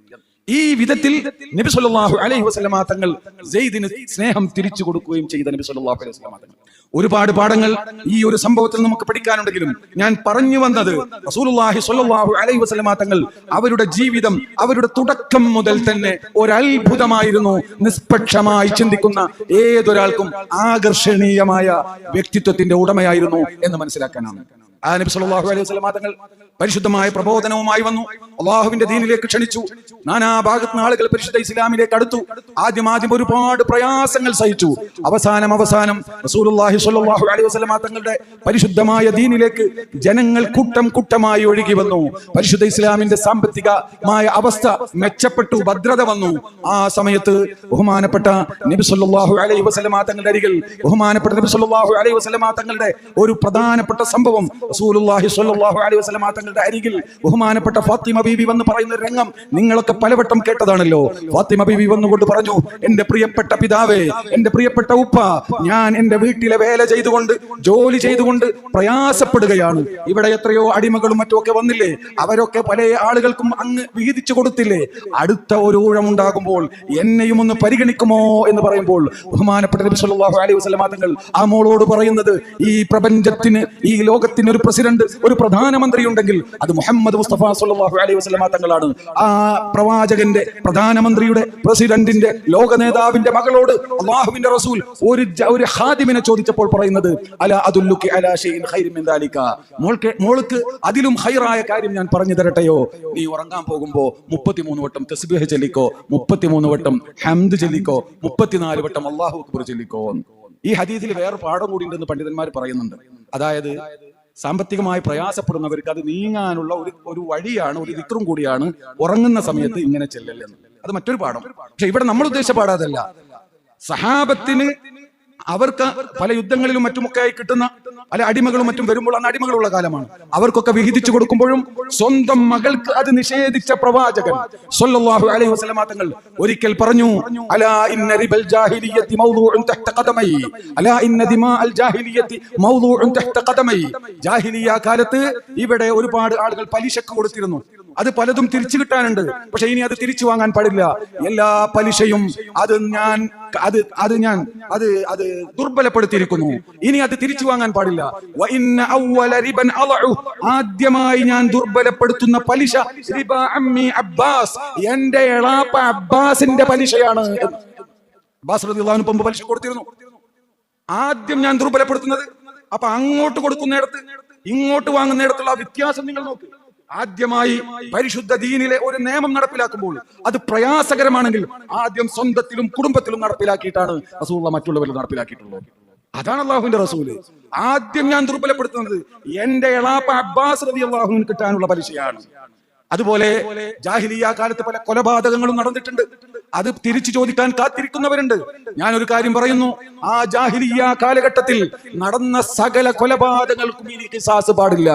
ഈ വിധത്തിൽ നബി സല്ലല്ലാഹു അലൈഹി വസല്ലമ തങ്ങൾ സെയ്ദിന് സ്നേഹം തിരിച്ചു കൊടുക്കുകയും ചെയ്ത നബി സല്ലല്ലാഹു അലൈഹി വസല്ലമ തങ്ങൾ. ഒരുപാട് പാഠങ്ങൾ ഈ ഒരു സംഭവത്തിൽ നമുക്ക് പഠിക്കാനുണ്ടെങ്കിലും ഞാൻ പറഞ്ഞു വന്നത്, റസൂലുള്ളാഹി സ്വല്ലല്ലാഹു അലൈഹി വസല്ലമ തങ്ങൾ അവരുടെ ജീവിതം, അവരുടെ തുടക്കം മുതൽ തന്നെ ഒരത്ഭുതമായിരുന്നു. നിഷ്പക്ഷമായി ചിന്തിക്കുന്ന ഏതൊരാൾക്കും ആകർഷണീയമായ വ്യക്തിത്വത്തിന്റെ ഉടമയായിരുന്നു എന്ന് മനസ്സിലാക്കാനാണ്. ആ നബി സല്ലല്ലാഹു അലൈഹി വസല്ലമ തങ്ങൾ പരിശുദ്ധമായ പ്രബോധനവുമായി വന്നു, അള്ളാഹുവിന്റെ ദീനിലേക്ക് ക്ഷണിച്ചു. നാനാഭാഗത്തുനിന്ന് ആളുകൾ പരിശുദ്ധ ഇസ്ലാമിലേക്ക് അടുത്തു. ആദ്യം ഒരുപാട് പ്രയാസങ്ങൾ സഹിച്ചു. അവസാനം റസൂലുള്ളാഹി സ്വല്ലല്ലാഹു അലൈഹി വസല്ലമ തങ്ങളുടെ പരിശുദ്ധമായ ദീനിലേക്ക് ജനങ്ങൾ കൂട്ടമായി ഒഴുകി വന്നു. പരിശുദ്ധ ഇസ്ലാമിന്റെ സാമ്പത്തികമായ അവസ്ഥ മെച്ചപ്പെട്ടു, ഭദ്രത വന്നു. ആ സമയത്ത് ബഹുമാനപ്പെട്ട നബി സല്ലല്ലാഹു അലൈഹി വസല്ലമ തങ്ങളുടെ അരികിൽ, ബഹുമാനപ്പെട്ട നബി സല്ലല്ലാഹു അലൈഹി വസല്ലമ തങ്ങളുടെ ഒരു പ്രധാനപ്പെട്ട സംഭവം, റസൂലുള്ളാഹി സ്വല്ലല്ലാഹു അലൈഹി വസല്ലമ തങ്ങളുടെ അരികിൽ ബഹുമാനപ്പെട്ട ഫാത്തിമ ബീവി വന്ന് പറയുന്ന രംഗം നിങ്ങളൊക്കെ പലവട്ടം കേട്ടതാണല്ലോ. ഫാത്തിമ ബീവി വന്നുകൊണ്ട് പറഞ്ഞു, എന്റെ പ്രിയപ്പെട്ട പിതാവേ, എന്റെ പ്രിയപ്പെട്ട ഉപ്പ, ഞാൻ എന്റെ വീട്ടിലെ വേല ചെയ്തുകൊണ്ട്, ജോലി ചെയ്തുകൊണ്ട് പ്രയാസപ്പെടുകയാണ്. ഇവിടെ എത്രയോ അടിമകളും മറ്റുമൊക്കെ വന്നില്ലേ, അവരൊക്കെ പല ആളുകൾക്കും അങ്ങ് വിഹിതിച്ചു കൊടുത്തില്ലേ, അടുത്ത ഒരു ഊഴമുണ്ടാകുമ്പോൾ എന്നെയും ഒന്ന് പരിഗണിക്കുമോ എന്ന് പറയുമ്പോൾ ബഹുമാനപ്പെട്ട നബി സല്ലല്ലാഹു അലൈഹി വസല്ലമ തങ്ങൾ ആ മോളോട് പറയുന്നത്, ഈ പ്രപഞ്ചത്തിന്, ഈ ലോകത്തിന് ഒരു പ്രസിഡന്റ്, ഒരു പ്രധാനമന്ത്രി ഉണ്ടെങ്കിൽ അത് മുഹമ്മദ് മുസ്തഫ സല്ലല്ലാഹു അലൈഹി വസല്ലമ തങ്ങളാണ്. ആ പ്രവാചകന്റെ, പ്രധാനമന്ത്രിയുടെ, പ്രസിഡന്റിന്റെ, ലോക നേതാവിന്റെ മകളോട് അല്ലാഹുവിന്റെ റസൂൽ ഒരു ഖാദിമിനെ ചോദിച്ചപ്പോൾ പറയുന്നത്, അലാ അദുല്ലുകി അലാ ഷൈഇൻ ഖൈറിൻ മിൻ ദാലിക, മോൾക്ക് അതിലും ഖൈറായ കാര്യം ഞാൻ പറഞ്ഞു തരട്ടെയോ? നീ ഉറങ്ങാൻ പോകുമ്പോ 33 വട്ടം തസ്ബീഹ് ചൊല്ലിക്കോ, 33 വട്ടം ഹംദ് ചൊല്ലിക്കോ, 34 വട്ടം അല്ലാഹു അക്ബർ ചൊല്ലിക്കോ. ഈ ഹദീസിൽ വേറെ പാഠം കൂടി ഉണ്ടെന്ന് പണ്ഡിതന്മാർ പറയുന്നുണ്ട്. അതായത് സാമ്പത്തികമായി പ്രയാസപ്പെടുന്നവർക്ക് അത് നീങ്ങാനുള്ള ഒരു വഴിയാണ്, ഒരു ദിക്റും കൂടിയാണ് ഉറങ്ങുന്ന സമയത്ത് ഇങ്ങനെ ചെല്ലലെന്ന്. അത് മറ്റൊരു പാഠം. പക്ഷെ ഇവിടെ നമ്മൾ ഉദ്ദേശിച്ച പാഠം. സഹാബത്തിന് അവർക്ക് പല യുദ്ധങ്ങളിലും മറ്റുമൊക്കെ ആയി കിട്ടുന്ന പല അടിമകളും മറ്റും വരുമ്പോൾ, അന്ന് അടിമകളുള്ള കാലമാണ്, അവർക്കൊക്കെ വിഹിതിച്ചു കൊടുക്കുമ്പോഴും സ്വന്തം മകൾക്ക് അത് നിഷേധിച്ച പ്രവാചകൻ സ്വല്ലല്ലാഹു അലൈഹി വസല്ലമ തങ്ങൾ ഒരിക്കൽ പറഞ്ഞു, അലാ ഇന്ന റിബൽ ജാഹിലിയ്യത്തി മൗദൂഉൻ തഹ്ത ഖദമൈ, അലാ ഇന്ന ദിമാഅൽ ജാഹിലിയ്യത്തി മൗദൂഉൻ തഹ്ത ഖദമൈ. ജാഹിലിയ്യ കാലത്ത് ഇവിടെ ഒരുപാട് ആളുകൾ പലിശക്ക് കൊടുത്തിരുന്നു. അത് പലതും തിരിച്ചു കിട്ടാനുണ്ട്, പക്ഷെ ഇനി അത് തിരിച്ചു വാങ്ങാൻ പാടില്ല. എല്ലാ പലിശയും അത് ദുർബലപ്പെടുത്തിയിരിക്കുന്നു. ഇനി അത് തിരിച്ചു വാങ്ങാൻ പാടില്ല. ആദ്യമായി ഞാൻ ദുർബലപ്പെടുത്തുന്ന പലിശ റിബാ അമ്മി അബ്ബാസ്, എന്റെ എളാപ്പ അബ്ബാസിന്റെ പലിശയാണ്. അബ്ബാസ് റളിയല്ലാഹു അൻഹു പലിശ കൊടുത്തിരുന്നു. ആദ്യം ഞാൻ ദുർബലപ്പെടുത്തുന്നത്. അപ്പൊ അങ്ങോട്ട് കൊടുക്കുന്നിടത്ത് ഇങ്ങോട്ട് വാങ്ങുന്നിടത്തുള്ള വ്യത്യാസം നിങ്ങൾ നോക്ക്. ആദ്യമായി പരിശുദ്ധ ദീനിലെ ഒരു നിയമം നടപ്പിലാക്കുമ്പോൾ അത് പ്രയാസകരമാണെങ്കിൽ ആദ്യം സ്വന്തത്തിലും കുടുംബത്തിലും നടപ്പിലാക്കിയിട്ടാണ് റസൂലുള്ളാഹി മറ്റുള്ളവരിൽ നടപ്പിലാക്കിയിട്ടുള്ളത്. അതാണ് അല്ലാഹുവിന്റെ റസൂല്. ആദ്യം ഞാൻ ദുർബലപ്പെടുത്തുന്നത് എന്റെ എളാപ്പ അബ്ബാസ് റളിയല്ലാഹു അൻഹു കിട്ടാനുള്ള പലിശയാണ്. അതുപോലെ ജാഹിലിയ്യ കാലത്ത് പല കൊലപാതകങ്ങളും നടന്നിട്ടുണ്ട്. അത് തിരിച്ചു ചോദിക്കാൻ കാത്തിരിക്കുന്നവരുണ്ട്. ഞാനൊരു കാര്യം പറയുന്നു, ആ ജാഹിലിയ്യ കാലഘട്ടത്തിൽ നടന്ന സകല കൊലപാതകങ്ങൾക്കും ഇനി ഖിസാസ് പാടില്ല.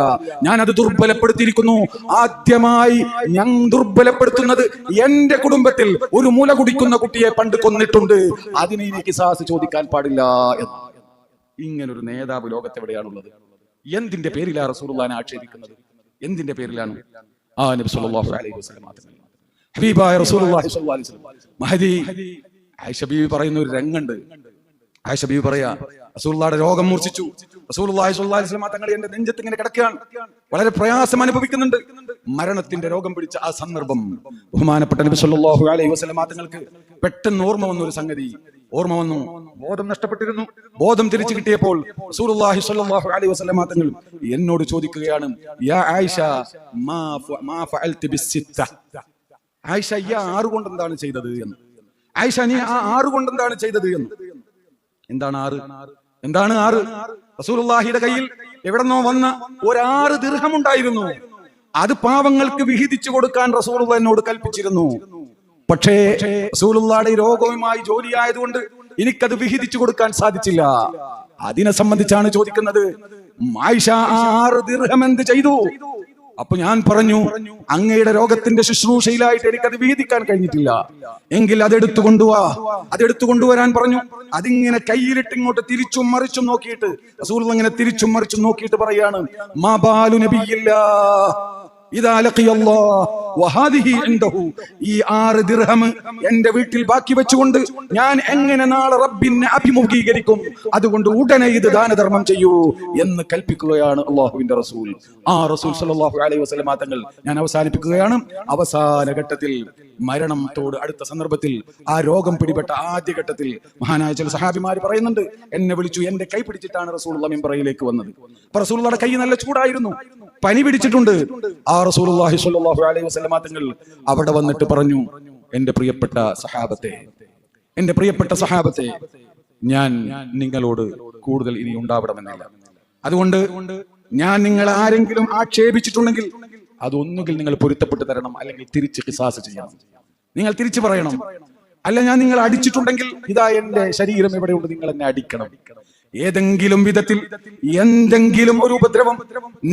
ഞാനത് ദുർബലപ്പെടുത്തിയിരിക്കുന്നു. ആദ്യമായി ഞാൻ ദുർബലപ്പെടുത്തുന്നത് എന്റെ കുടുംബത്തിൽ ഒരു മുല കുടിക്കുന്ന കുട്ടിയെ പണ്ട് കൊന്നിട്ടുണ്ട്, അതിന് ഇനി ഖിസാസ് ചോദിക്കാൻ പാടില്ല എന്ന്. ഇങ്ങനൊരു നേതാവ് ലോകത്തെവിടെയാണുള്ളത്? എന്തിന്റെ പേരിലാണ് റസൂലുള്ളാഹിനെ ആക്ഷേപിക്കുന്നത്? എന്തിന്റെ പേരിലാണ്? ആ നബി സല്ലല്ലാഹു അലൈഹി വസല്ലം ഹബീബായ റസൂലുള്ളാഹി സ്വല്ലല്ലാഹു അലൈഹി വസല്ലം മഹദി ആയിഷ ബീവി പറയുന്ന ഒരു രംഗുണ്ട്. ആയിഷ ബീവി പറയാ, റസൂലുള്ളാഹിയുടെ രോഗം മൂർച്ഛിച്ചു. റസൂലുള്ളാഹി സ്വല്ലല്ലാഹു അലൈഹി വസല്ലം തങ്ങൾ എന്റെ നെഞ്ചത്ത് ഇങ്ങനെ കിടക്കുകയാണ്, വളരെ പ്രയാസം അനുഭവിക്കുന്നുണ്ട്. മരണത്തിന്റെ രോഗം പിടിച്ച ആ സന്ദർഭം ബഹുമാനപ്പെട്ട നബി സല്ലല്ലാഹു അലൈഹി വസല്ലം തങ്ങൾക്ക് പെട്ടെന്ന് ഓർമ്മ വന്ന ഒരു സംഗതി. ഓർമ്മ വന്നു, ബോധം നഷ്ടപ്പെട്ടിരുന്നു. ബോധം തിരിച്ചു കിട്ടിയപ്പോൾ റസൂലുള്ളാഹി സ്വല്ലല്ലാഹു അലൈഹി വസല്ലം തങ്ങൾ എന്നോട് ചോദിക്കുകയാണ്, യാ ആയിഷ മാ ഫഅൽതി ബിസ്സിത്ത, ആയിഷ ഈ 6 കൊണ്ട് എന്താണ് ചെയ്തത് എന്ന്. ആയിഷ നീ ആ 6 കൊണ്ട് എന്താണ് ചെയ്തത് എന്ന്. എന്താണ് 6? റസൂലുള്ളാഹിയുടെ കയ്യിൽ എവിടെന്നോ വന്ന ഒരു 6 ദിർഹം ഉണ്ടായിരുന്നു. അത് പാവങ്ങൾക്ക് വിഹിതിച്ചു കൊടുക്കാൻ റസൂലുള്ളാഹി എന്നോട് കൽപ്പിച്ചിരുന്നു. പക്ഷേ റസൂലുള്ളാഹിയുടെ രോഗവുമായി ജോലിയായതുകൊണ്ട് എനിക്കത് വിഹിതിച്ചു കൊടുക്കാൻ സാധിച്ചില്ല. അതിനെ സംബന്ധിച്ചാണ് ചോദിക്കുന്നത്. ആയിഷ ആ 6 ദിർഹം എന്ത് ചെയ്തു? അപ്പൊ ഞാൻ പറഞ്ഞു, അങ്ങയുടെ രോഗത്തിന്റെ ശുശ്രൂഷയിലായിട്ട് എനിക്കത് വിഹിതിക്കാൻ കഴിഞ്ഞിട്ടില്ല, എങ്കിൽ അതെടുത്തു കൊണ്ടുവരാൻ പറഞ്ഞു. അതിങ്ങനെ കയ്യിലിട്ട് ഇങ്ങോട്ട് തിരിച്ചും മറിച്ചും നോക്കിയിട്ട് റസൂലുള്ളാഹി ഇങ്ങനെ തിരിച്ചും മറിച്ചും നോക്കിയിട്ട് പറയാണ്, മാ ബാലു നബിയില്ലാ ഇദാ ലഖിയല്ലാഹ് വഹാദിഹി ഇൻദഹു, ഈ 6 ദിർഹം എന്റെ വീട്ടിൽ ബാക്കി വെച്ചുകൊണ്ട് ഞാൻ എങ്ങനെ നാളെ റബ്ബിനെ അഭിമുഖീകരിക്കും? അതുകൊണ്ട് ഉടനെ ഇത് ദാനധർമ്മം ചെയ്യൂ എന്ന് കൽപ്പിക്കുകയാണ് അല്ലാഹുവിന്റെ റസൂൽ. ആ റസൂൽ സല്ലല്ലാഹു അലൈഹി വസല്ലം തങ്ങൾ, ഞാൻ അവസാനിപ്പിക്കുകയാണ്, അവസാന ഘട്ടത്തിൽ മരണത്തോട് അടുത്ത സന്ദർഭത്തിൽ ആ രോഗം പിടിപെട്ട ആദ്യ ഘട്ടത്തിൽ മഹാനായ ചില സഹാബിമാര് പറയുന്നുണ്ട്, എന്നെ വിളിച്ചു, എന്റെ കൈ പിടിച്ചിട്ടാണ് റസൂലുള്ളാഹി മിംബറിലേക്ക് വന്നത്. അപ്പൊ റസൂലുള്ളാഹിയുടെ കൈ നല്ല ചൂടായിരുന്നു, പനി പിടിച്ചിട്ടുണ്ട്. ആ റസൂലുള്ളാഹി സ്വല്ലല്ലാഹു അലൈഹി വസല്ലം തങ്ങൾ അവിടെ വന്നിട്ട് പറഞ്ഞു, എന്റെ പ്രിയപ്പെട്ട സഹാബത്തെ, ഞാൻ നിങ്ങളോട് കൂടുതൽ ഇനി ഉണ്ടാവണമെന്നില്ല. അതുകൊണ്ട് ഞാൻ നിങ്ങളെ ആരെങ്കിലും ആക്ഷേപിച്ചിട്ടുണ്ടെങ്കിൽ അതൊന്നുകിൽ നിങ്ങൾ പൊരുത്തപ്പെട്ട് തരണം, അല്ലെങ്കിൽ തിരിച്ച് ഖിസാസ് ചെയ്യണം. നിങ്ങൾ തിരിച്ചു പറയണം. അല്ല, ഞാൻ നിങ്ങൾ അടിച്ചിട്ടുണ്ടെങ്കിൽ ഇതാ എന്റെ ശരീരം എവിടെയുണ്ട്, നിങ്ങൾ എന്നെ അടിക്കണം. ഏതെങ്കിലും വിധത്തിൽ എന്തെങ്കിലും ഒരു ഉപദ്രവം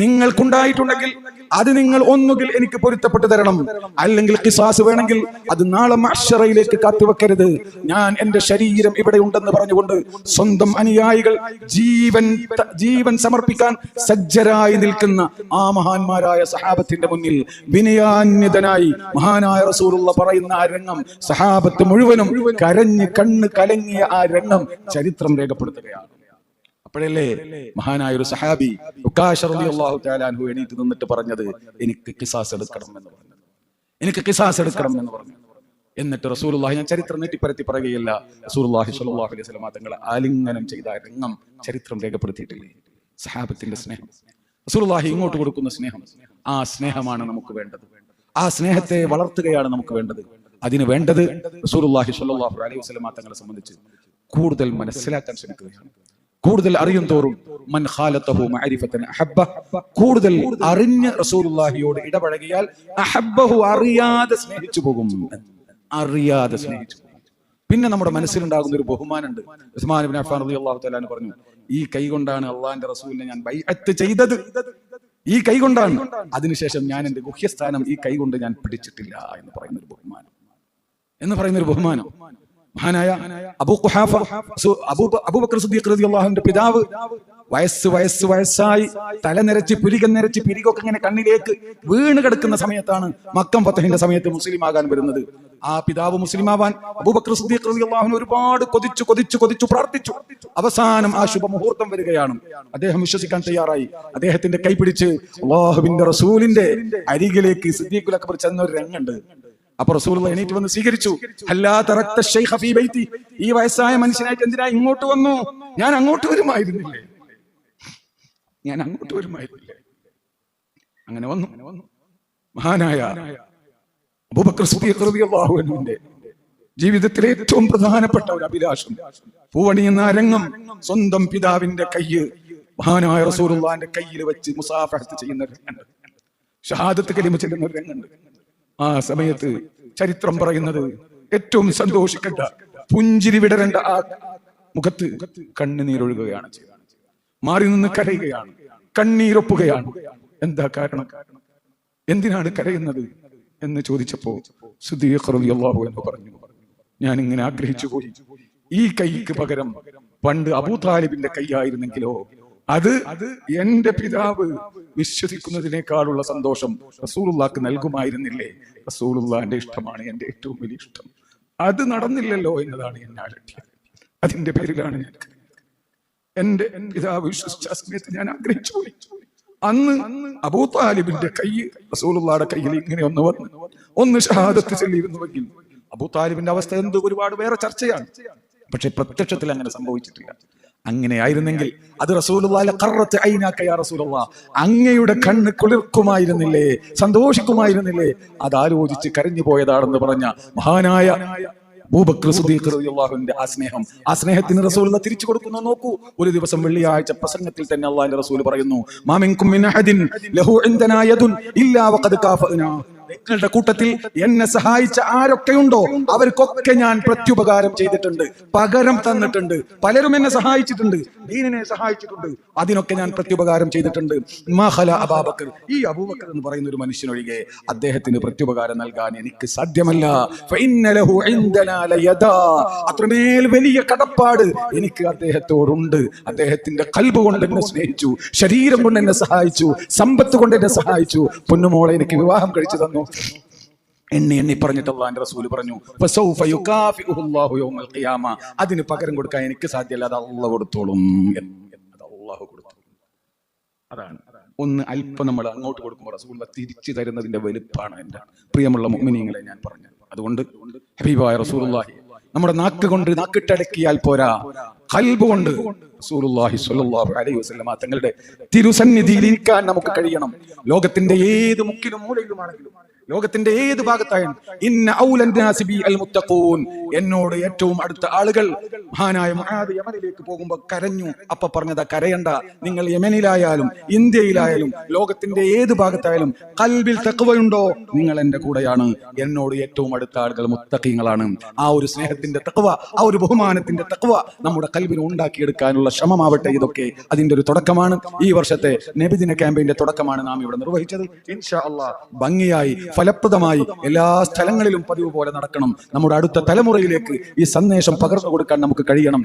നിങ്ങൾക്കുണ്ടായിട്ടുണ്ടെങ്കിൽ അത് നിങ്ങൾ ഒന്നുകിൽ എനിക്ക് പൊരുത്തപ്പെട്ടു തരണം, അല്ലെങ്കിൽ ഖിസാസ് വേണമെങ്കിൽ അത് നാളെ മഹ്ശറയിലേക്ക് കാത്തുവെക്കരുത്. ഞാൻ എന്റെ ശരീരം ഇവിടെ ഉണ്ടെന്ന് പറഞ്ഞുകൊണ്ട് സ്വന്തം അനുയായികൾ ജീവൻ സമർപ്പിക്കാൻ സജ്ജരായി നിൽക്കുന്ന ആ മഹാന്മാരായ സഹാബത്തിന്റെ മുന്നിൽ വിനയാന്യതനായി മഹാനായ റസൂലുള്ളാഹി പറയുന്ന ആ രംഗം, സഹാബത്ത് മുഴുവനും കരഞ്ഞ് കണ്ണ് കലങ്ങിയ ആ രംഗം ചരിത്രം രേഖപ്പെടുത്തുകയാണ്. അപ്പോഴല്ലേ മഹാനായ ഒരു സഹാബി ഉക്കാശ റളിയല്ലാഹു തആല അൻഹു എണീറ്റ് നിന്നിട്ട് പറഞ്ഞത്, എനിക്ക് ഖിസാസ് എടുക്കണം എന്ന് പറഞ്ഞു. എന്നിട്ട് റസൂലുള്ളാഹി, ഞാൻ ചരിത്രം നീട്ടിപ്പരത്തി പറയുകയില്ല, റസൂലുള്ളാഹി സ്വല്ലല്ലാഹു അലൈഹി വസല്ലം തങ്ങളെ ആലിംഗനം ചെയ്ത രംഗം ചരിത്രം രേഖപ്പെടുത്തിയിട്ടില്ലേ? സഹാബത്തിന്റെ സ്നേഹം, റസൂലുള്ളാഹി ഇങ്ങോട്ട് കൊടുക്കുന്ന സ്നേഹം, ആ സ്നേഹമാണ് നമുക്ക് വേണ്ടത്. ആ സ്നേഹത്തെ വളർത്തുകയാണ് നമുക്ക് വേണ്ടത്. അതിന് വേണ്ടത് റസൂലുള്ളാഹി സ്വല്ലല്ലാഹു അലൈഹി വസല്ലം തങ്ങളെ സംബന്ധിച്ച് കൂടുതൽ മനസ്സിലാക്കാൻ ശ്രമിക്കുകയാണ്. കൂടുതൽ അറിയും തോറും മൻ ഖാലതഹു മഅരിഫതൻ അഹബ്ബ, കൂടുതൽ അറിഞ്ഞ് റസൂലുള്ളാഹിയോട് ഇടപഴകിയാൽ അഹബ്ബഹു, അറിയാതെ സ്നേഹിച്ചു പോകും. പിന്നെ നമ്മുടെ മനസ്സിലുണ്ടാകുന്ന ഒരു ബഹുമാനമുണ്ട്. ഉസ്മാൻ ഇബ്നു അഫ്ഫാൻ റളിയല്ലാഹു തആല അൻഹു പറഞ്ഞു, ഈ കൈ കൊണ്ടാണ് അള്ളാഹിന്റെ റസൂലിനെ ഞാൻ ബൈഅത്ത് ചെയ്തത്, ഈ കൈ കൊണ്ടാണ്. അതിനുശേഷം ഞാൻ എന്റെ ഗുഹ്യസ്ഥാനം ഈ കൈ കൊണ്ട് ഞാൻ പിടിച്ചിട്ടില്ല എന്ന് പറയുന്നൊരു ബഹുമാനം. മഹാനായ അബൂബക്കർ സിദ്ദീഖ് റളിയല്ലാഹു അൻഹുവിന്റെ പിതാവ് വയസ്സായി തലനിരച്ച് പിരികം നിരച്ച് പിരികൊക്കെ ഇങ്ങനെ കണ്ണിലേക്ക് വീണ് കിടക്കുന്ന സമയത്താണ് മക്കം ഫതഹിന്റെ സമയത്ത് മുസ്ലിം ആകാൻ വരുന്നത്. ആ പിതാവ് മുസ്ലിം ആവാൻ അബൂബക്കർ സിദ്ദീഖ് റളിയല്ലാഹു അൻഹു ഒരുപാട് കൊതിച്ചു പ്രാർത്ഥിച്ചു. അവസാനം ആ ശുഭമുഹൂർത്തം വരികയാണ്. അദ്ദേഹം വിശ്വസിക്കാൻ തയ്യാറായി. അദ്ദേഹത്തിന്റെ കൈ പിടിച്ച് അല്ലാഹുവിന്റെ റസൂലിന്റെ അരികിലേക്ക് സിദ്ദീഖുൽ അക്ബർ ചെന്നൊരു രംഗുണ്ട്. അപ്പൊ റസൂലുള്ളാഹി എണീറ്റ് വന്ന് സ്വീകരിച്ചു. ഹല്ലാ തറക്ത ശൈഖ ഫീ ബൈതി, ഈ വയസ്സായ മനുഷ്യനായിട്ട് എന്തിനാ ഇങ്ങോട്ട് വന്നു? ഞാൻ അങ്ങോട്ട് വരുമായിരുന്നില്ലേ? അങ്ങനെ വന്നു. മഹാനായ അബൂബക്കർ സിദ്ദീഖ് റളിയല്ലാഹു അൻഹുവിന്റെ ജീവിതത്തിലെ ഏറ്റവും പ്രധാനപ്പെട്ട ഒരു അഭിലാഷം, പൂവണിയുന്ന രംഗം, സ്വന്തം പിതാവിന്റെ കയ്യ് മഹാനായ റസൂലുള്ളാഹിന്റെ കയ്യിൽ വെച്ച് മുസാഫഹത്ത് ചെയ്യുന്ന രംഗം. ഷഹാദത്ത് കലിമ ചെല്ലുന്ന ഒരു രംഗുണ്ട്. ആ സമയത്ത് ചരിത്രം പറയുന്നത് ഏറ്റവും സന്തോഷിക്കേണ്ട, പുഞ്ചിരി വിടരേണ്ട ആ മുഖത്ത് കണ്ണുനീരൊഴുകുകയാണ്, മാറി നിന്ന് കരയുകയാണ്, കണ്ണീരൊപ്പുകയാണ്. എന്താ കാരണം? എന്തിനാണ് കരയുന്നത് എന്ന് ചോദിച്ചപ്പോ സിദ്ദീഖ് റളിയല്ലാഹു അൻഹു പറഞ്ഞു, ഞാൻ ഇങ്ങനെ ആഗ്രഹിച്ചു പോയി, ഈ കൈക്ക് പകരം പണ്ട് അബൂ താലിബിന്റെ കൈയായിരുന്നെങ്കിലോ അത് എന്റെ പിതാവ് വിശ്വസിക്കുന്നതിനേക്കാളുള്ള സന്തോഷം റസൂലുള്ളാഹിക്ക് നൽകുമായിരുന്നില്ലേ? റസൂലുള്ളാഹിന്റെ ഇഷ്ടമാണ് എന്റെ ഏറ്റവും വലിയ ഇഷ്ടം. അത് നടന്നില്ലല്ലോ എന്നതാണ് എന്നെ അലട്ടിയത്. അതിന്റെ പേരിലാണ് ഞാൻ എന്റെ പിതാവ് വിശ്വസിച്ച സമയത്ത് ഞാൻ ആഗ്രഹിച്ചു പോയി. അന്ന് അബൂ താലിബിന്റെ കൈ റസൂലുള്ളാഹിയുടെ കയ്യിൽ ഇങ്ങനെ ഒന്ന് ഷഹാദത്ത് ചൊല്ലിയിരുന്നുവെങ്കിൽ അബൂ താലിബിന്റെ അവസ്ഥ എന്ത് ഒരുപാട് വേറെ ചർച്ചയാണ്. പക്ഷെ പ്രത്യക്ഷത്തിൽ അങ്ങനെ സംഭവിച്ചിട്ടില്ല. അങ്ങനെ ആയിരുന്നെങ്കിൽ അത് റസൂലുള്ളാഹിലെ ഖററത്ത് ഐനാക യാ റസൂലുള്ളാഹ്, അങ്ങയുടെ കണ്ണ് കുളിർക്കുമായിരുന്നില്ലേ, സന്തോഷിക്കുമായിരുന്നില്ലേ? അത് ആലോചിച്ച് കരഞ്ഞു പോയതാണെന്ന് പറഞ്ഞ മഹാനായ അബൂബക്കർ സിദ്ദീഖ് റളിയല്ലാഹുവിന്റെ ആ സ്നേഹത്തിന് റസൂലുള്ളാഹി തിരിച്ചു കൊടുക്കുന്നു. നോക്കൂ, ഒരു ദിവസം വെള്ളിയാഴ്ച പ്രസംഗത്തിൽ തന്നെ അല്ലാഹുവിന്റെ റസൂൽ പറയുന്നു, മാ മിൻകും മിൻ അഹദിൻ ലഹു ഇൻദനാ യദുൻ ഇല്ലാ വഖദ് കാഫഅനാ. നിങ്ങളുടെ കൂട്ടത്തിൽ എന്നെ സഹായിച്ച ആരൊക്കെയുണ്ടോ അവർക്കൊക്കെ ഞാൻ പ്രത്യുപകാരം ചെയ്തിട്ടുണ്ട്, പകരം തന്നിട്ടുണ്ട്. പലരും എന്നെ സഹായിച്ചിട്ടുണ്ട്, ദീനിനെ സഹായിച്ചിട്ടുണ്ട്, അതിനൊക്കെ ഞാൻ പ്രത്യുപകാരം ചെയ്തിട്ടുണ്ട്. അബൂബക്കർ, ഈ അബൂബക്കർ എന്ന് പറയുന്ന ഒരു മനുഷ്യനൊഴികെ അദ്ദേഹത്തിന് പ്രത്യുപകാരം നൽകാൻ എനിക്ക് സാധ്യമല്ല. അത്രമേൽ വലിയ കടപ്പാട് എനിക്ക് അദ്ദേഹത്തോടുണ്ട്. അദ്ദേഹത്തിന്റെ ഖൽബ് കൊണ്ട് എന്നെ സ്നേഹിച്ചു, ശരീരം കൊണ്ട് എന്നെ സഹായിച്ചു, സമ്പത്ത് കൊണ്ട് എന്നെ സഹായിച്ചു. പൊന്നുമോളെ എനിക്ക് വിവാഹം കഴിച്ചു തന്നു. എണ്ണി പറഞ്ഞിട്ട് അല്ലാഹുവിന്റെ റസൂൽ പറഞ്ഞു, ഫസൗഫ യുകാഫിഉഹു അല്ലാഹു യൗമൽ ഖിയാമ. അതിന് പകരം കൊടുക്കാൻ എനിക്ക് സാധ്യമല്ല, അത് അല്ലാഹു കൊടുത്തോളും. അത് അല്ലാഹു കൊടുത്തോളും. അതാണ് ഒന്ന് അല്പം നമ്മൾ അങ്ങോട്ട് കൊടുക്കുമ്പോൾ റസൂൽ തിരിച്ചു തരുന്നതിന്റെ വലുപ്പാണ് എൻ്റെ പ്രിയമുള്ള മുഅ്മിനീങ്ങളെ ഞാൻ പറഞ്ഞത്. അതുകൊണ്ട് ഹബീബായ റസൂലുള്ളാഹി നമ്മുടെ നാക്ക് കൊണ്ട് നാക്കിട്ടടക്കിയാൽ പോരാ, ഖൽബ് കൊണ്ട് റസൂലുള്ളാഹി സ്വല്ലല്ലാഹു അലൈഹി വസല്ലം തങ്ങളുടെ തിരുസന്നിധിയിൽ ഇരിക്കാൻ നമുക്ക് കഴിയണം. ലോകത്തിന്റെ ഏത് മുക്കിലും മൂലയിലുമാണെങ്കിലും, ലോകത്തിന്റെ ഏത് ഭാഗത്തായും ഇന്ന ഔലൻ നാസി ബി അൽ മുത്തഖൂൻ, എന്നോട് ഏറ്റവും അടുത്ത ആളുകൾ. മഹാനായ മുആദ് യമനിലേക്ക് പോകുമ്പോൾ കരഞ്ഞു. അപ്പൊ പറഞ്ഞതാ, കരയണ്ട, നിങ്ങൾ യമനിലായാലും ഇന്ത്യയിലായാലും ലോകത്തിന്റെ ഏത് ഭാഗത്തായാലും ഖൽബിൽ തഖ്വയുണ്ടോ നിങ്ങൾ എന്റെ കൂടെയാണ്. എന്നോട് ഏറ്റവും അടുത്ത ആളുകൾ മുത്തഖീങ്ങളാണ്. ആ ഒരു സ്നേഹത്തിന്റെ തഖ്വ, ആ ഒരു ബഹുമാനത്തിന്റെ തഖ്വ നമ്മുടെ ഖൽബിൽ ഉണ്ടാക്കിയെടുക്കാനുള്ള ശ്രമമാവട്ടെ. ഇതൊക്കെ അതിന്റെ ഒരു തുടക്കമാണ്. ഈ വർഷത്തെ നബിദിന ക്യാമ്പയിന്റെ തുടക്കമാണ് നാം ഇവിടെ നിർവഹിച്ചത്. ഇൻഷാ അല്ലാഹ് ഭംഗിയായി ഫലപ്രദമായി എല്ലാ സ്ഥലങ്ങളിലും പതിവ് പോലെ നടക്കണം. നമ്മുടെ അടുത്ത തലമുറയിലേക്ക് ഈ സന്ദേശം പകർന്നു കൊടുക്കാൻ നമുക്ക് കഴിയണം.